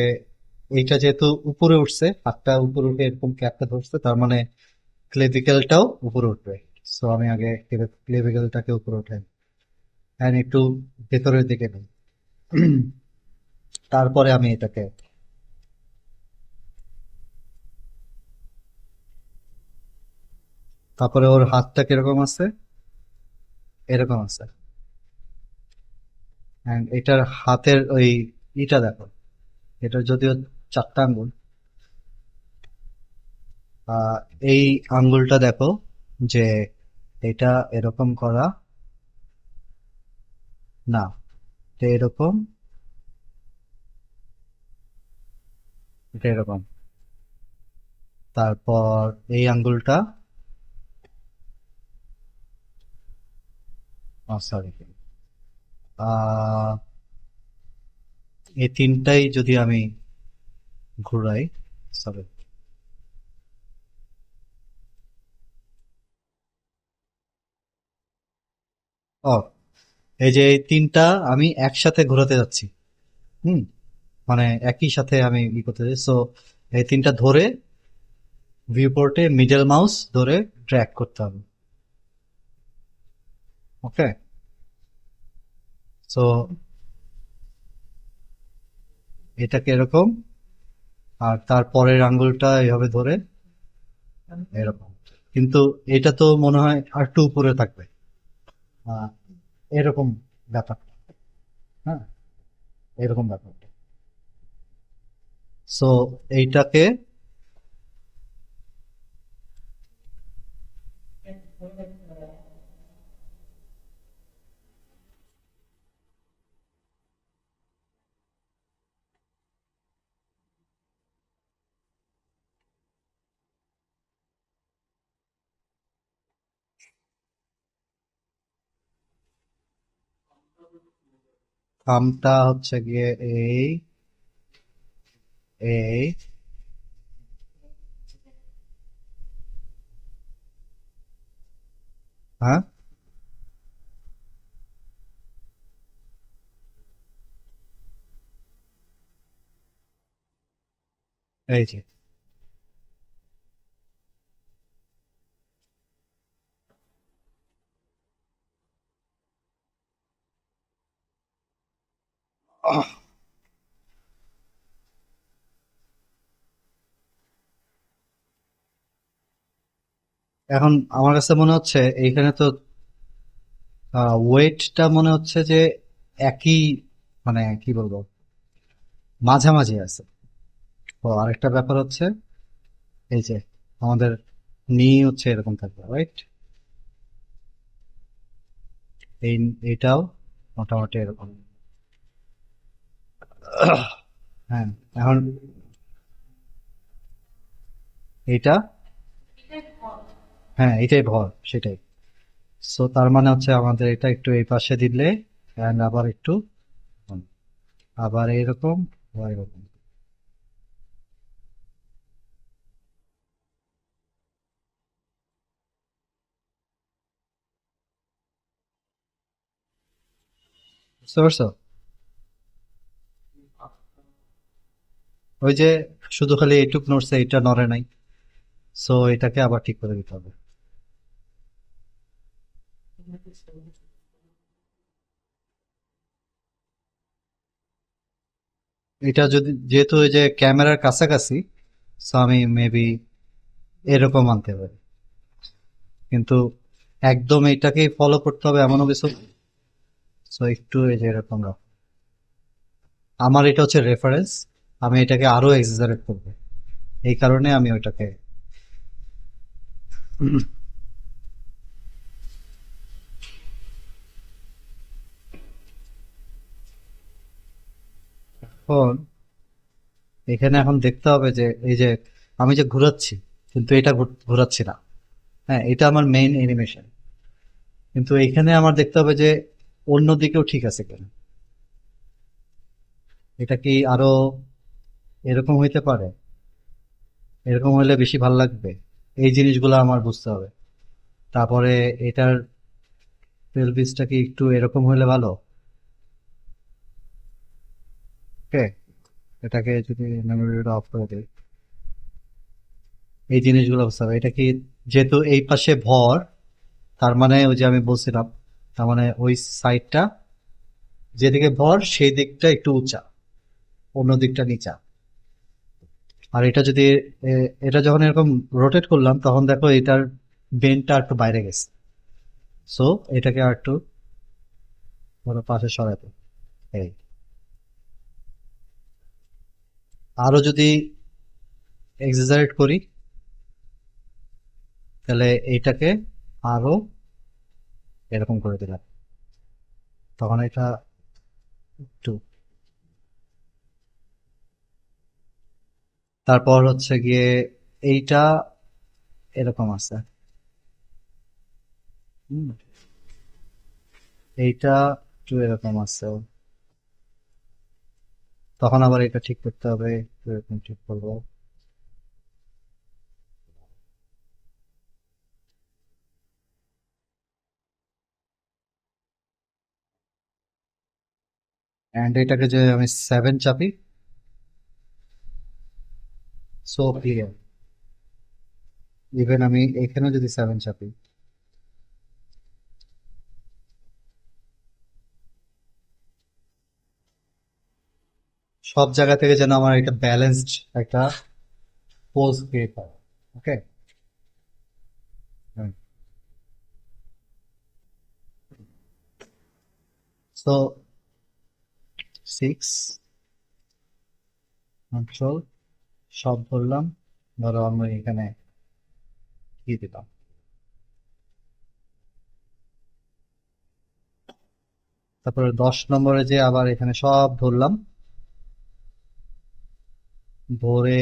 এইটা যেহেতু উপরে উঠছে, হাতটা উপরে উঠে এরকম ক্যাপটা ধরছে, তার মানে ক্লেভিকেলটাও উপরে উঠবে। সো আমি আগে ক্লেভিকেলটাকে উপরে উঠাই, হ্যাঁ একটু ভেতরের দিকে নিই। তারপরে আমি এটাকে, তারপরে ওর হাতটা কিরকম আছে, এরকম আছে। অ্যান্ড এটার হাতের ওই ইটা দেখো, এটা যদিও 4টা আঙ্গুল, আহ, এই আঙ্গুলটা দেখো যে এটা এরকম করা না, এটা এরকম, এটা এরকম। তারপর এই আঙ্গুলটা, সরি, আহ এই তিনটাই যদি আমি ঘুরাই, সরি, ও, এই যে এই তিনটা আমি একসাথে ঘোরাতে যাচ্ছি। হুম, মানে একই সাথে আমি ই করতে যাচ্ছি। সো এই তিনটা ধরে ভিউপোর্টে মিডল মাউস ধরে ড্র্যাগ করতে হবে। ওকে, সো এটাকে এরকম, আর তার পরের আঙ্গুলটা এইভাবে ধরে এরকম। কিন্তু এটা তো মনে হয় আর একটু উপরে থাকবে, আহ, এরকম ব্যাপার, হ্যাঁ, এরকম ব্যাপার। সো এইটাকে থামটা হচ্ছে গিয়ে এই, এই, হ্যাঁ, এই যে, আহ, এখন আমার কাছে মনে হচ্ছে এইখানে তো ওয়েটটা মনে হচ্ছে যে একই, মানে কি বলবো, মাঝামাঝি আছে। তো আরেকটা ব্যাপার হচ্ছে এই যে আমাদের নি হচ্ছে এরকম থাকবে, রাইট? এই, এইটাও মোটামুটি এরকম। হ্যাঁ, এখন এইটা, হ্যাঁ এটাই ভর, সেটাই। সো তার মানে হচ্ছে আমাদের এটা একটু এই পাশে দিলে, and আবার একটু, হুম, আবার এইরকম, আবার এরকম। বুঝতে পারছো? ওই যে শুধু খালি এইটুক নড়ছে, এটা নড়ে নাই। সো এটাকে আবার ঠিক করে দিতে হবে। এটা যদি, যেহেতু ওই যে ক্যামেরার কাছাকাছি, সো আমি মেবি এরকম আনতে পারি। কিন্তু একদম এটাকেই ফলো করতে হবে এমনও কিছু। সো একটু এই যে এরকম রাখো। আমার এটা হচ্ছে রেফারেন্স, আমি এটাকে আরো এক্সাজারেট করবো, এই কারণে আমি ওইটাকে, এখন এখানে এখন দেখতে হবে যে এই যে আমি যে ঘোরাচ্ছি, কিন্তু এটা ঘোরাচ্ছি না। হ্যাঁ, এটা আমার মেইন অ্যানিমেশন, কিন্তু এখানে আমার দেখতে হবে যে অন্য দিকেও ঠিক আছে কিনা। এটা কি আরো এরকম হইতে পারে, এরকম হইলে বেশি ভালো লাগবে, এই জিনিসগুলো আমার বুঝতে হবে। তারপরে এটার পেলভিসটা কি একটু এরকম হইলে ভালো। ওকে, এটাকে যদি মেমোরিটা অফ করে দিই, এই জিনিসগুলো বুঝতে হবে। এটা কি, যেহেতু এই পাশে ভর, তার মানে ওই যে আমি বলছিলাম, তার মানে ওই সাইডটা যেদিকে ভর সেই দিকটা একটু উঁচা, অন্য দিকটা নিচা। আর এটা যদি এটা যখন এরকম রোটেট করলাম, তখন দেখো এটার বেন্ডটা একটু বাইরে গেছে। সো এটাকে আর একটু ধরো পাশে সরাতে, এই আরো যদি এক্সাজারেট করি, তাহলে এইটাকে আরো এরকম করে দিলাম, তখন এটা একটু, তারপর হচ্ছে গিয়ে এইটা এরকম আছে। হুম, এইটা একটু এরকম আছে, তখন আবার এটা ঠিক করতে হবে, একটু এরকম ঠিক করবো। অ্যান্ড এটাকে যে আমি 7 চাপি, সো ক্লিয়ার। ইভেন আমি এখানে যদি 7 চাপি, সব জায়গা থেকে যেন আমার একটা ব্যালেন্সড একটা পোজ ক্রিয়েট হয়। ওকে, সো 6 কন্ট্রোল সব ধরলাম, ধরো আমি এখানে কি দিলাম, তারপরে 10 নম্বরে যে আবার এখানে সব ধরলাম, ধরে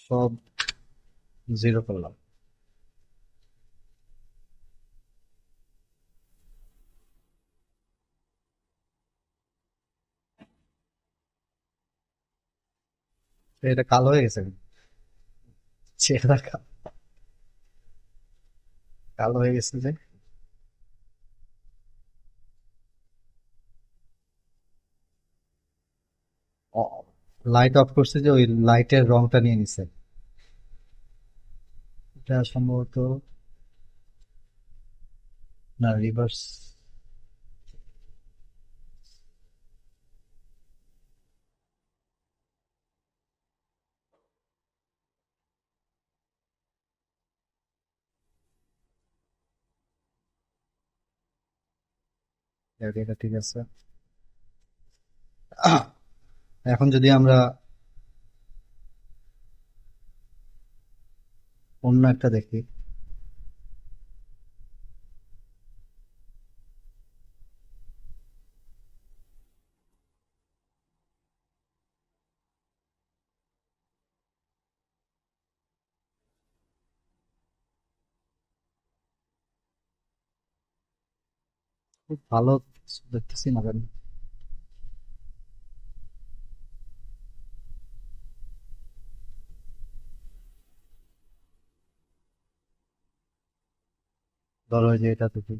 সব 0 করলাম। তো এটা কালো হয়ে গেছে, চেহারা কালো হয়ে গেছে যে, লাইট অফ করছে যে ওই লাইটের রংটা নিয়ে নিছে। এটা সম্ভবত, না রিভার্স, এটা ঠিক আছে। এখন যদি আমরা অন্য একটা দেখি, খুব ভালো দেখতেছি না কেন? ধরো এই যে এটা দেখি,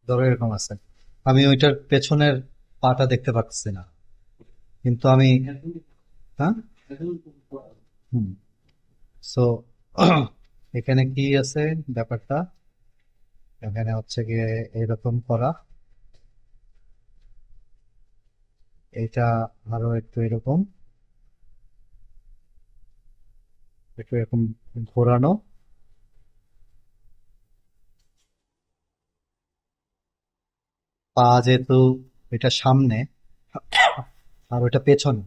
ধরো এরকম আছে, আমি ওইটার পেছনের পাটা দেখতে পাচ্ছি না, কিন্তু আমি, হ্যাঁ, হুম, সো এখানে কি আছে ব্যাপারটা, এখানে হচ্ছে গিয়ে এরকম করা, এটা আরো একটু এরকম, একটু এরকম ঘোরানো, পা যেহেতু এটা সামনে আর ওটা পেছনে,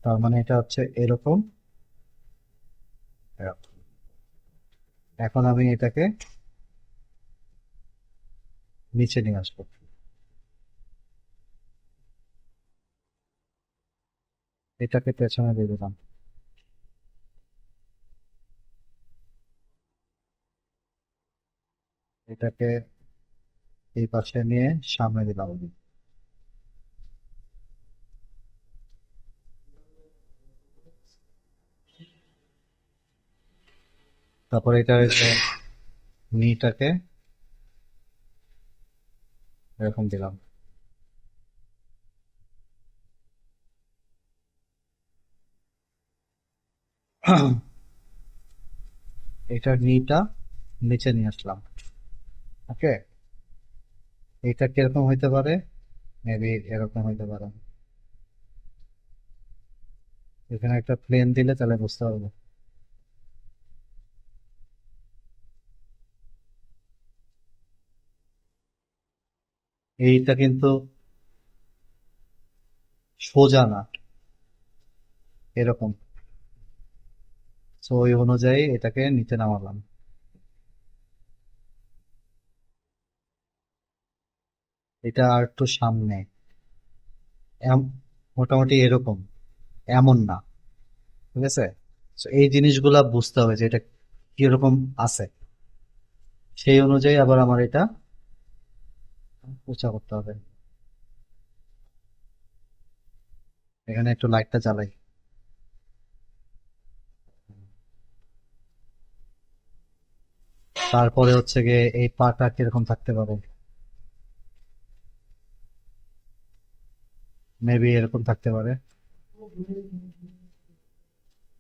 তার মানে এটা হচ্ছে এরকম এরকম। এখন আমি এটাকে নিচে নিয়ে আসবো, এটাকে পেছনে দিয়ে দিলাম। এটাকে এই পাশে নিয়ে সামনে দিলাম। তারপরে এটা নিটাকে এরকম দিলাম। এটার নিটা নিচে নিয়ে আসলাম। ওকে, এটা কিরকম হইতে পারে? মেবি এরকম হইতে পারে। এখানে একটা প্লেন দিলে তাহলে বুঝতে পারবো। এইটা কিন্তু সোজা না, এরকম। তো ওই অনুযায়ী এটাকে নিচে নামালাম। এটা আর একটু সামনে, মোটামুটি এরকম, এমন না। ঠিক আছে, তো এই জিনিসগুলা বুঝতে হবে যে এটা কিরকম আছে, সেই অনুযায়ী আবার আমার এটা উঁচা করতে হবে। এখানে একটু লাইটটা জ্বালাই। তারপরে হচ্ছে গিয়ে এই পাটা কিরকম থাকতে পারে? মেবি এরকম থাকতে পারে।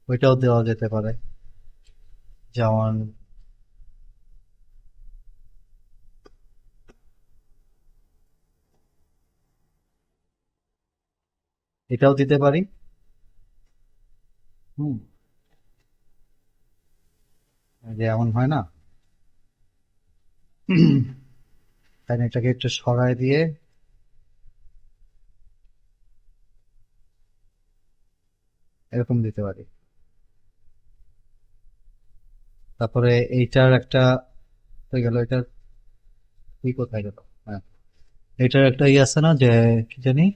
ওইটাও দেওয়া যেতে পারে, যেমন এটাও দিতে পারি। হুম, যে এমন হয় না, তাই না, এটাকে একটু সরাই দিয়ে এরকম দিতে পারি। তারপরে এইটার একটা হয়ে গেল, এটার কি কোথায় গেল? হ্যাঁ, এটার একটা ইয়ে আছে না, যে কি জানি,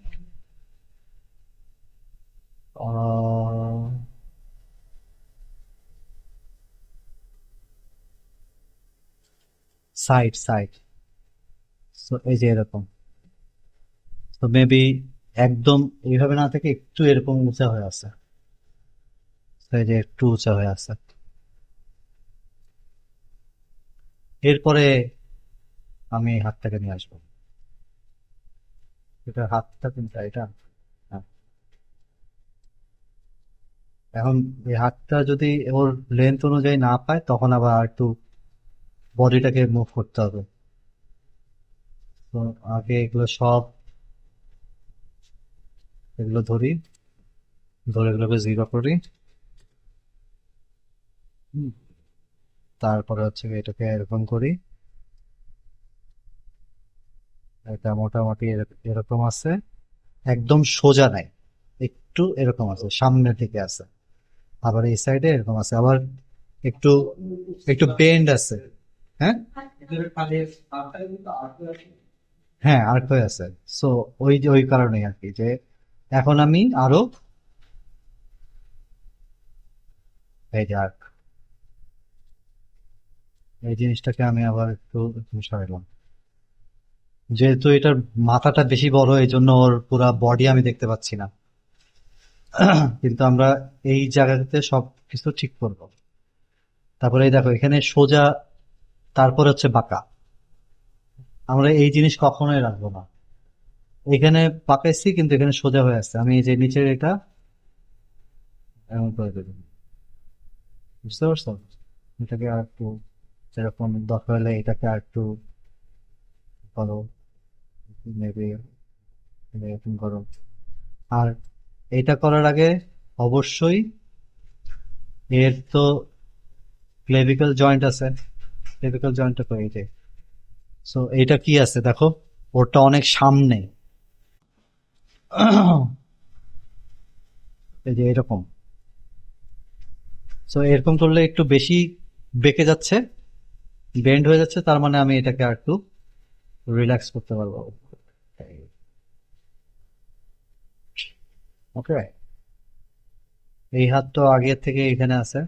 সাইড সাইড। তো এই যে এরকম, তো মেবি একদম এইভাবে না থেকে একটু এরকম উঁচা হয়ে আছে। তো এই যে একটু উঁচা হয়ে আছে। এরপরে আমি এই হাতটাকে নিয়ে আসবো। এটা হাতটা কোনটা, এটা? হ্যাঁ। এখন এই হাতটা যদি ওর লেন্থ অনুযায়ী না পায়, তখন আবার একটু বডিটাকে মুভ করতে হবে। তো আগে এগুলো সব, এগুলো ধরি, ধরে এগুলোকে জিরো করি। হুম, তারপরে হচ্ছে গিয়ে এটাকে এরকম করি। এটা মোটামুটি এরকম আছে, একদম সোজা নাই, একটু এরকম আছে, সামনের দিকে আছে। আবার এই সাইডে এরকম আছে, আবার একটু একটু বেন্ড আছে। হ্যাঁ, হ্যাঁ, আর্ক হয়ে আছে। সো ওই যে ওই কারণেই আর কি, যে এখন আমি আরো, এই যে আর্ক, এই জিনিসটাকে আমি আবার একটু সরাইলাম। যেহেতু এটার মাথাটা বেশি বড়, এই জন্য ওর পুরা বডি আমি দেখতে পাচ্ছি না। কিন্তু আমরা এই জায়গাতে সব কিছু ঠিক করবো। তারপরে এই দেখো, এখানে সোজা, তারপরে হচ্ছে বাঁকা। আমরা এই জিনিস কখনোই রাখবো না। এখানে পাকাইছি কিন্তু এখানে সোজা হয়ে আছে, আমি এই যে নিচের এটা এমন করে দেবো। বুঝতে পারছো? এটাকে আর একটু সেরকম দরকার হলে এটাকে আর একটু করো, মেবি এরকম করো। আর এটা করার আগে অবশ্যই এর তো ক্লেভিকল জয়েন্ট আছে, ক্লেভিকল জয়েন্টটা করে এই যে, সো এইটা কি আছে দেখো, ওরটা অনেক সামনে। এই যে এরকম। সো এরকম করলে একটু বেশি বেঁকে যাচ্ছে, বেন্ড হয়ে যাচ্ছে, তার মানে আমি এটাকে আর একটু রিল্যাক্স করতে পারবো। ওকে, এই হাত তো আগের থেকে এখানে আছে,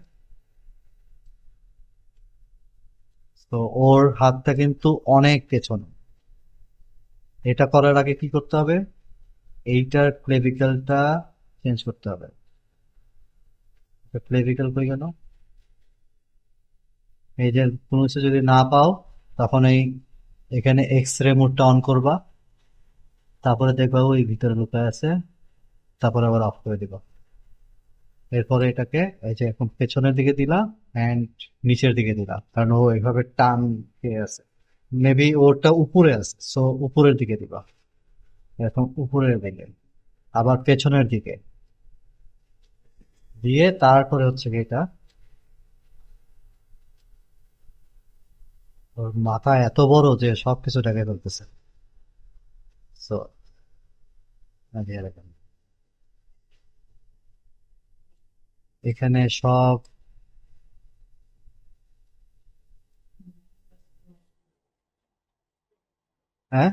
তো ওর হাতটা কিন্তু অনেক পেছনে। এটা করার আগে কি করতে হবে, এইটার ক্লেভিকেলটা চেঞ্জ করতে হবে। ক্লেভিকেল কই গেল, এই যে কোনো কিছু যদি না পাও তখন এই এখানে এক্স রে মোডটা অন করবা, তারপরে দেখবা ওই ভিতরে লুকায় আছে, তারপরে আবার অফ করে দিবা। এরপরে এটাকে এই যে এখন পেছনের দিকে দিলা অ্যান্ড নিচের দিকে দিলা, কারণ ও এইভাবে টান খেয়ে আছে, মেবি ওটা উপরে আছে, সো উপরের দিকে দিবা। এখন উপরের দিকে, আবার পেছনের দিকে দিয়ে তারপরে হচ্ছে কি এটা, ওর মাথা এত বড় যে সবকিছু ঢেকে ফেলতেছে। সো এখানে সব, হ্যাঁ,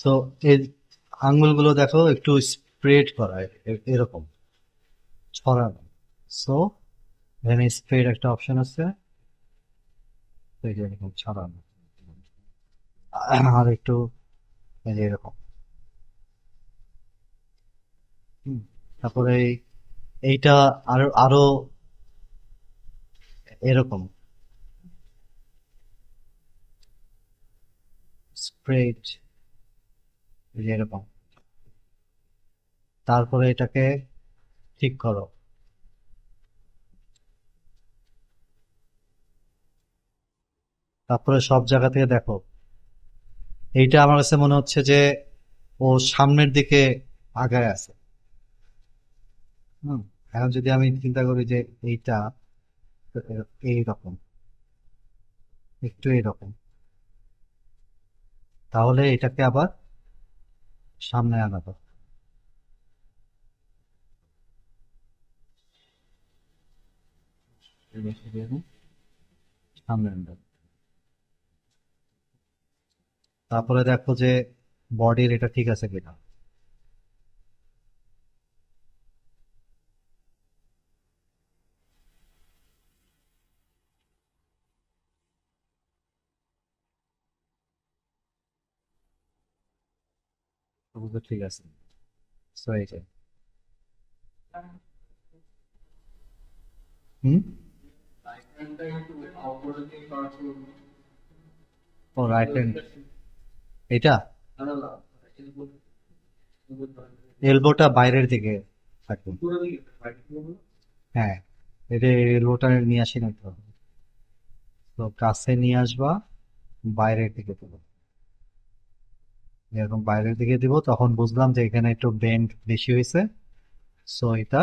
সো এই আঙ্গুলগুলো দেখো একটু স্প্রেড করা, এরকম ছড়ানো। সো এখানে স্প্রেড একটা অপশন আছে, এই যে এরকম ছড়ানো, আর একটু এই যে এরকম। হুম। তারপরে এইটা আরো আরো এরকম স্প্রেড, এই যে এরকম। তারপরে এটাকে ঠিক করো। তারপরে সব জায়গা থেকে দেখো, এইটা আমার কাছে মনে হচ্ছে যে ও সামনের দিকে আগায় আছে। হুম। এখন যদি আমি চিন্তা করি যে এইটা এইরকম, একটু এইরকম, তাহলে এটাকে আবার সামনে আনাবো। সামনে আনবো। তারপরে দেখো যে বডির এটা ঠিক আছে কিনা। তো ঠিক আছে। So এই যে, হুম, ও রাইট হ্যান্ড, এটা এলবোটা বাইরের দিকে থাকে। হ্যাঁ, এটা এলবোটা নিয়ে আসি না তো, তো কাছে নিয়ে আসবা, বাইরের দিকে দেবো, এরকম বাইরের দিকে দিব, তখন বুঝলাম যে এখানে একটু বেন্ড বেশি হয়েছে। সো এটা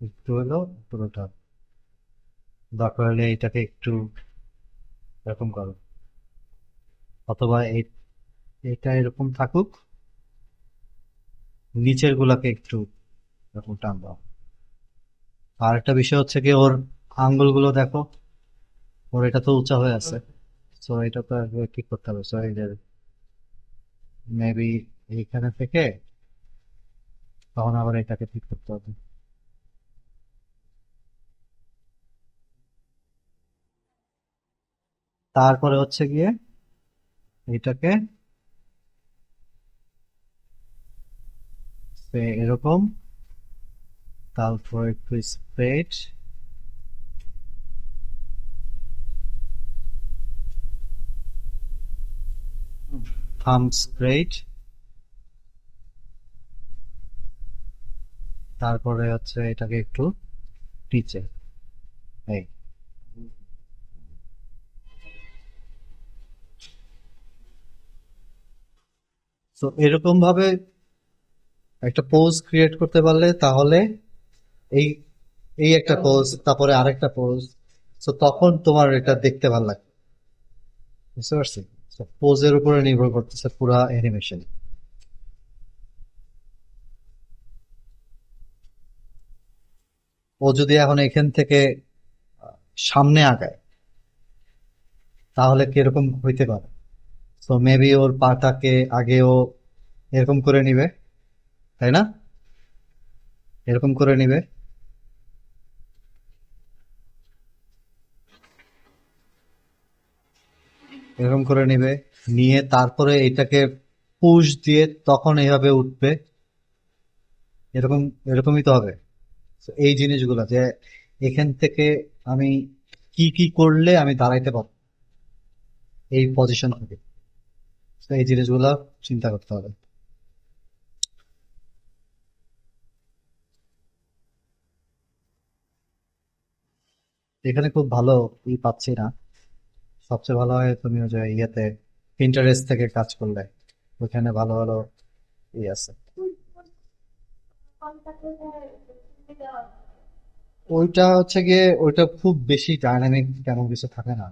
একটু হলো পুরোটা, দরকার হলে এটাকে একটু এরকম করো, অথবা এটা এরকম থাকুক, নিচের গুলাকে একটু এরকম টান দাও। আর একটা বিষয় হচ্ছে কি, ওর আঙ্গুলগুলো দেখো, ওর এটা তো উঁচা হয়ে আছে, সো এটা তো আগে ঠিক করতে হবে। সো এই যে মেবি এইখানে থেকে তখন আবার এটাকে ঠিক করতে হবে। তারপরে হচ্ছে গিয়ে এটাকে এরকম, তারপর একটু স্প্রেড, থাম স্প্রেড, তারপরে হচ্ছে এটাকে একটু নিচে, এই। তো এরকম ভাবে একটা পোজ ক্রিয়েট করতে পারলে তাহলে এই এই একটা পোজ, তারপরে আরেকটা পোজ, তো তখন তোমার এটা দেখতে ভালো লাগবে। বুঝতে পারছি, পোজের উপরে নির্ভর করতেছে পুরা অ্যানিমেশন। ও যদি এখন এখান থেকে সামনে আগায় তাহলে কিরকম হইতে পারে। তো মেবি ওর পাটাকে আগেও এরকম করে নিবে, তাই না? এরকম করে নিবে, এরকম করে নিবে, নিয়ে তারপরে এটাকে পুশ দিয়ে তখন এইভাবে উঠবে। এরকম, এরকমই তো হবে। তো এই জিনিসগুলো যে এখান থেকে আমি কি কি করলে আমি দাঁড়াইতে পারবো এই পজিশন থেকে, তো এই জিনিসগুলো চিন্তা করতে হবে। এখানে খুব ভালো পাচ্ছি না। সবচেয়ে ভালো হয় তুমি ওই যে ইয়েতে পিন্টারেস্ট থেকে কাজ করলে, ওখানে ভালো ভালো আছে। ওইটা হচ্ছে গিয়ে ওইটা খুব বেশি ডাইনামিক তেমন কিছু থাকে না,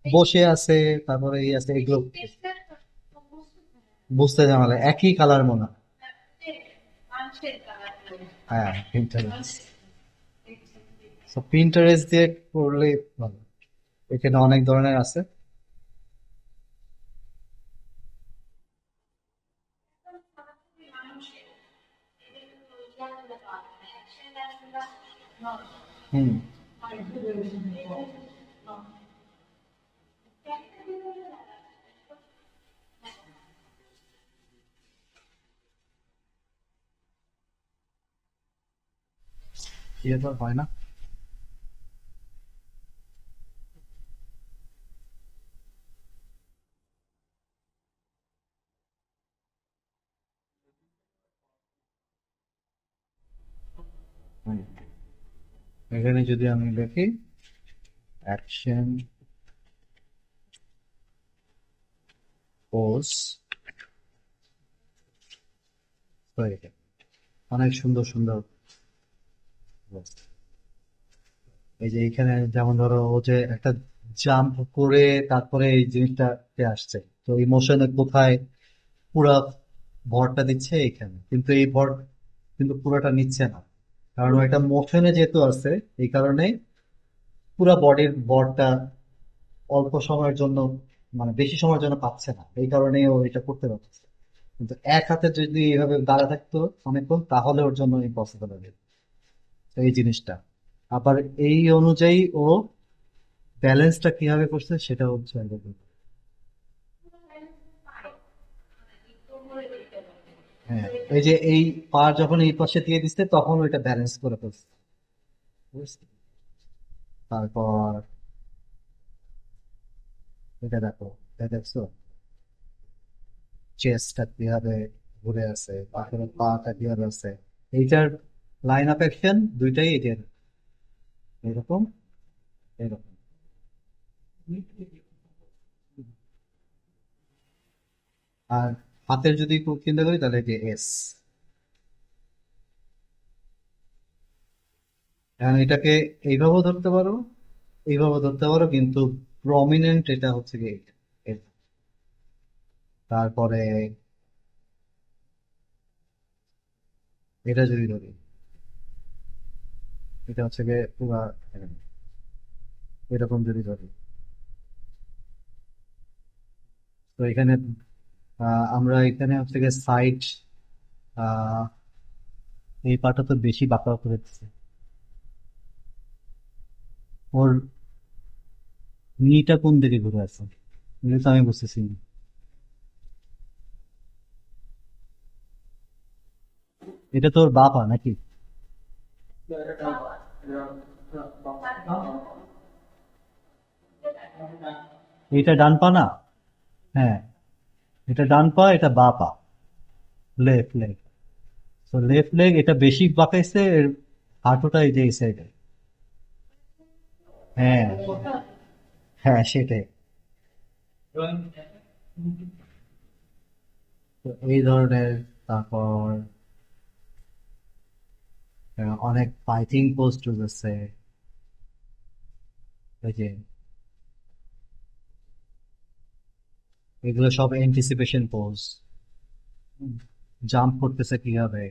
বসে আছে, তারপরে আছে এগুলো বুঝতে ঝামেলা, একই কালার মনে হয়। হ্যাঁ, পিন্টারেস্ট, তো পিন্টারেস্ট দিয়ে করলে ভালো। এখানে অনেক ধরনের আছে। হুম, ইয়ে তো হয় না। হুম। এখানে যদি আমি দেখি অ্যাকশন পোজ, অনেক সুন্দর সুন্দর pose। এই যে এখানে যেমন ধরো ও যে একটা জাম্প করে তারপরে এই জিনিসটাতে আসছে, তো ইমোশনে কোথায় পুরা ভরটা দিচ্ছে এখানে, কিন্তু এই ভর কিন্তু পুরোটা নিচ্ছে না, কারণ এটা মোশনে যেহেতু আছে, এই কারণে পুরা বডির ভরটা অল্প সময়ের জন্য, মানে বেশি সময়ের জন্য পাচ্ছে না, এই কারণে ও এটা করতে পারছে। কিন্তু এক হাতে যদি এভাবে দাঁড়া থাকতো অনেকক্ষণ, তাহলে ওর জন্য ইম্পসিবল হবে এই জিনিসটা। আবার এই অনুযায়ী ও ব্যালেন্সটা কিভাবে করছে সেটা হচ্ছে আগে দেখতে। হ্যাঁ, এই যে এই পা যখন এই পাশে দিয়ে দিচ্ছে তখন ওইটা ব্যালেন্স করে ফেলছে, বুঝছো? তারপর এটা দেখো, এটা দেখছো চেস্টটা কিভাবে ঘুরে আছে, তারপরে পাটা কিভাবে আছে, এইটার লাইন অফ অ্যাকশন দুইটাই এটার এরকম, এরকম। আর হাতের যদি চিন্তা করি তাহলে যে এস, এখন এটাকে এইভাবেও ধরতে পারো, এইভাবে ধরতে পারো, কিন্তু প্রমিনেন্ট এটা হচ্ছে কি এইটা, এটা। তারপরে এটা যদি ধরি, এটা হচ্ছে গিয়ে পুরা এরকম যদি ধরি, তো এখানে আমরা এখানে হচ্ছে গিয়ে সাইড, এই পাটা তো বেশি বাঁকা করে দিচ্ছে, ওর নিটা কোন দিকে ঘুরে আছে এটা তো আমি বুঝতেছি না। এটা তো ওর বা পা নাকি? এটা ডান পা না? হ্যাঁ, এটা ডান পা, এটা বা পা, লেফট লেগ। তো লেফট লেগ এটা বেশি বাঁকাইছে, এর হাঁটুটা এই যে এই সাইডে। হ্যাঁ, হ্যাঁ সেটাই। তো এই ধরনের, তারপর অনেক ফাইটিং পোস্ট আছে, ওই যে এগুলো সব অ্যান্টিসিপেশন পোজ। জাম্প করতেছে কিভাবে,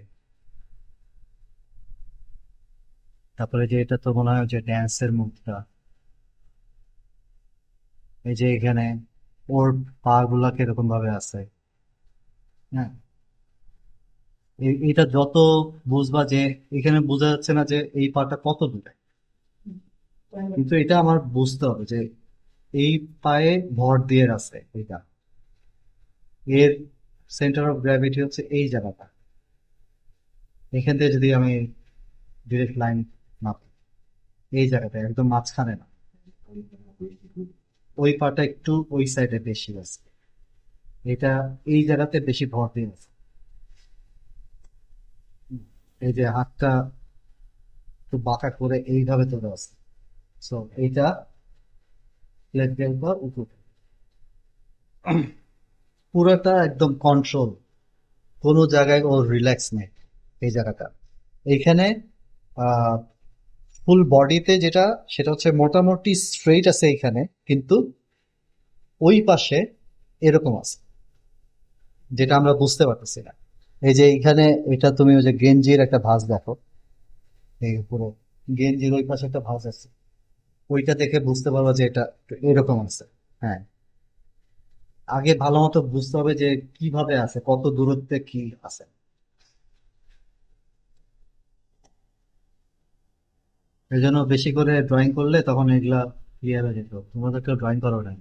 তারপরে যে এটা তো মনে হয় যে ড্যান্সের মুভটা, এই যে এখানে ওর পা গুলা কিরকম ভাবে আছে, হ্যাঁ, এটা যত বুঝবা যে এখানে বোঝা যাচ্ছে না যে এই পাটা কত দূরে, কিন্তু এটা আমার বুঝতে হবে যে এই পায়ে ভর দিয়ে আছে এটা, এর সেন্টার অফ গ্র্যাভিটি হচ্ছে এই জায়গাটা। এখান থেকে যদি আমি ডিরেক্ট লাইন মাপি, এই জায়গাটা একদম মাঝখানে না, ওই পাটা একটু ওই সাইডে বেশি আছে, এটা এই জায়গাতে বেশি ভর দিয়ে আছে। এই যে হাতটা একটু বাঁকা করে এইভাবে ধরে আছে, সো এইটা লেগ বেল্ট উপর, পুরোটা একদম কন্ট্রোল, কোনো জায়গায় ওর রিল্যাক্স নেই এই জায়গাটা। এইখানে ফুল বডিতে যেটা, সেটা হচ্ছে মোটামুটি স্ট্রেইট আছে এইখানে, কিন্তু ওই পাশে এরকম আছে, যেটা আমরা বুঝতে পারতেছি না। এই যে এইখানে, এটা তুমি ওই যে গেঞ্জির একটা ভাঁজ দেখো, এই পুরো গেঞ্জির ওই পাশে একটা ভাঁজ আছে, ওইটা দেখে বুঝতে পারবো যে এটা একটু এরকম আছে। হ্যাঁ, আগে ভালো মতো বুঝতে হবে যে কিভাবে আছে, কত দূরত্বে কি আছে। এই জন্য বেশি করে ড্রয়িং করলে তখন এগুলা ক্লিয়ার হয়ে যেত। তোমাদের কেউ ড্রয়িং করো না?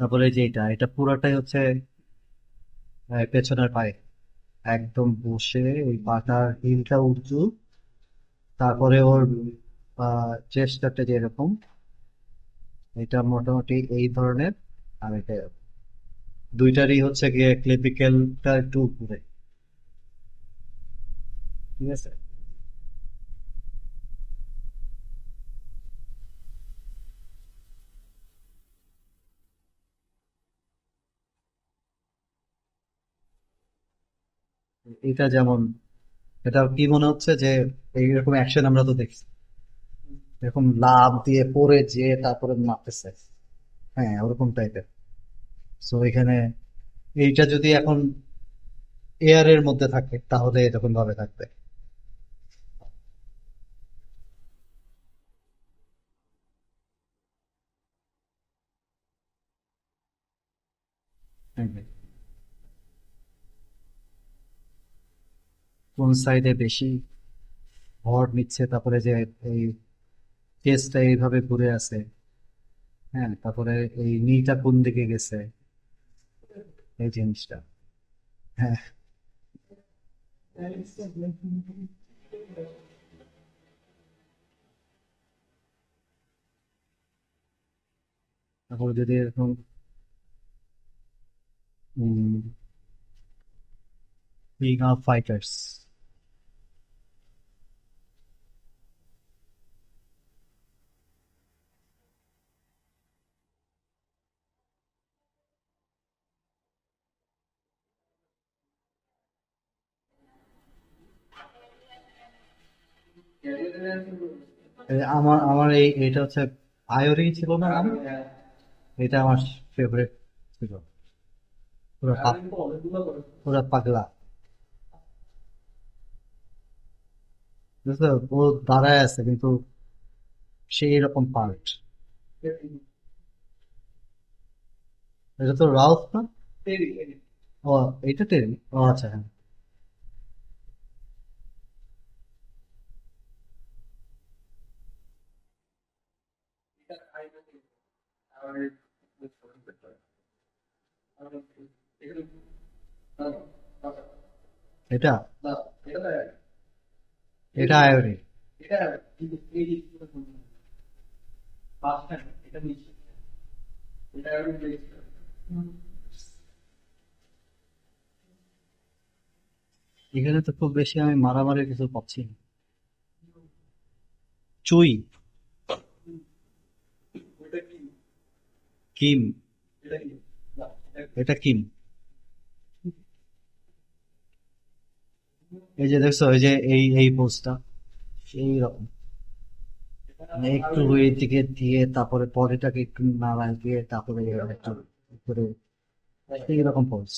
তারপরে এই যে এটা পুরাটাই হচ্ছে পেছনের পায়ে, একদম বসে ওই পাটার হিলটা উঁচু, তারপরে ওর চেস্টটা যে এরকম, এটা মোটামুটি এই ধরনের, আর এটা দুইটারই হচ্ছে গিয়ে ক্লেভিকেলটা একটু উপরে। ঠিক আছে, এটা যেমন, এটা কি মনে হচ্ছে যে এইরকম অ্যাকশন আমরা তো দেখছি, এরকম লাফ দিয়ে পড়ে যেয়ে তারপরে মারতেছে। হ্যাঁ, ওরকম টাইপের। সো এখানে এইটা যদি এখন এয়ারের মধ্যে থাকে তাহলে এরকম ভাবে থাকবে। হুম। কোন সাইডে বেশি ভর নিচ্ছে, তারপরে যে এই চেস্টটা এইভাবে ঘুরে আছে, হ্যাঁ, তারপরে এই নিটা কোন দিকে গেছে, এই জিনিসটা। হ্যাঁ, তারপর যদি এরকম কিং অফ ফাইটার্স, আমার আমার এইটা হচ্ছে আয়োরি ছিল না নাম? এটা আমার ফেভারিট ছিল। পুরো পুরো পাগলা, বুঝছো? ও দাঁড়ায় আছে কিন্তু সেই রকম পার্ট। এটা তো রাউফ না? ও, এটা টেরি, ও আচ্ছা, হ্যাঁ। এটা এটা আয়োরি। এখানে তো খুব বেশি আমি মারামারি কিছু পাচ্ছি না। চুই, কিম, এটা কিম। এই যে দেখছো, এই যে এই পোস্টটা এই রকম, মানে একটু ওই দিকে দিয়ে তারপরে পরেটাকে একটু নাড়ায় দিয়ে তারপরে একটু উপরে, এইরকম পোজ।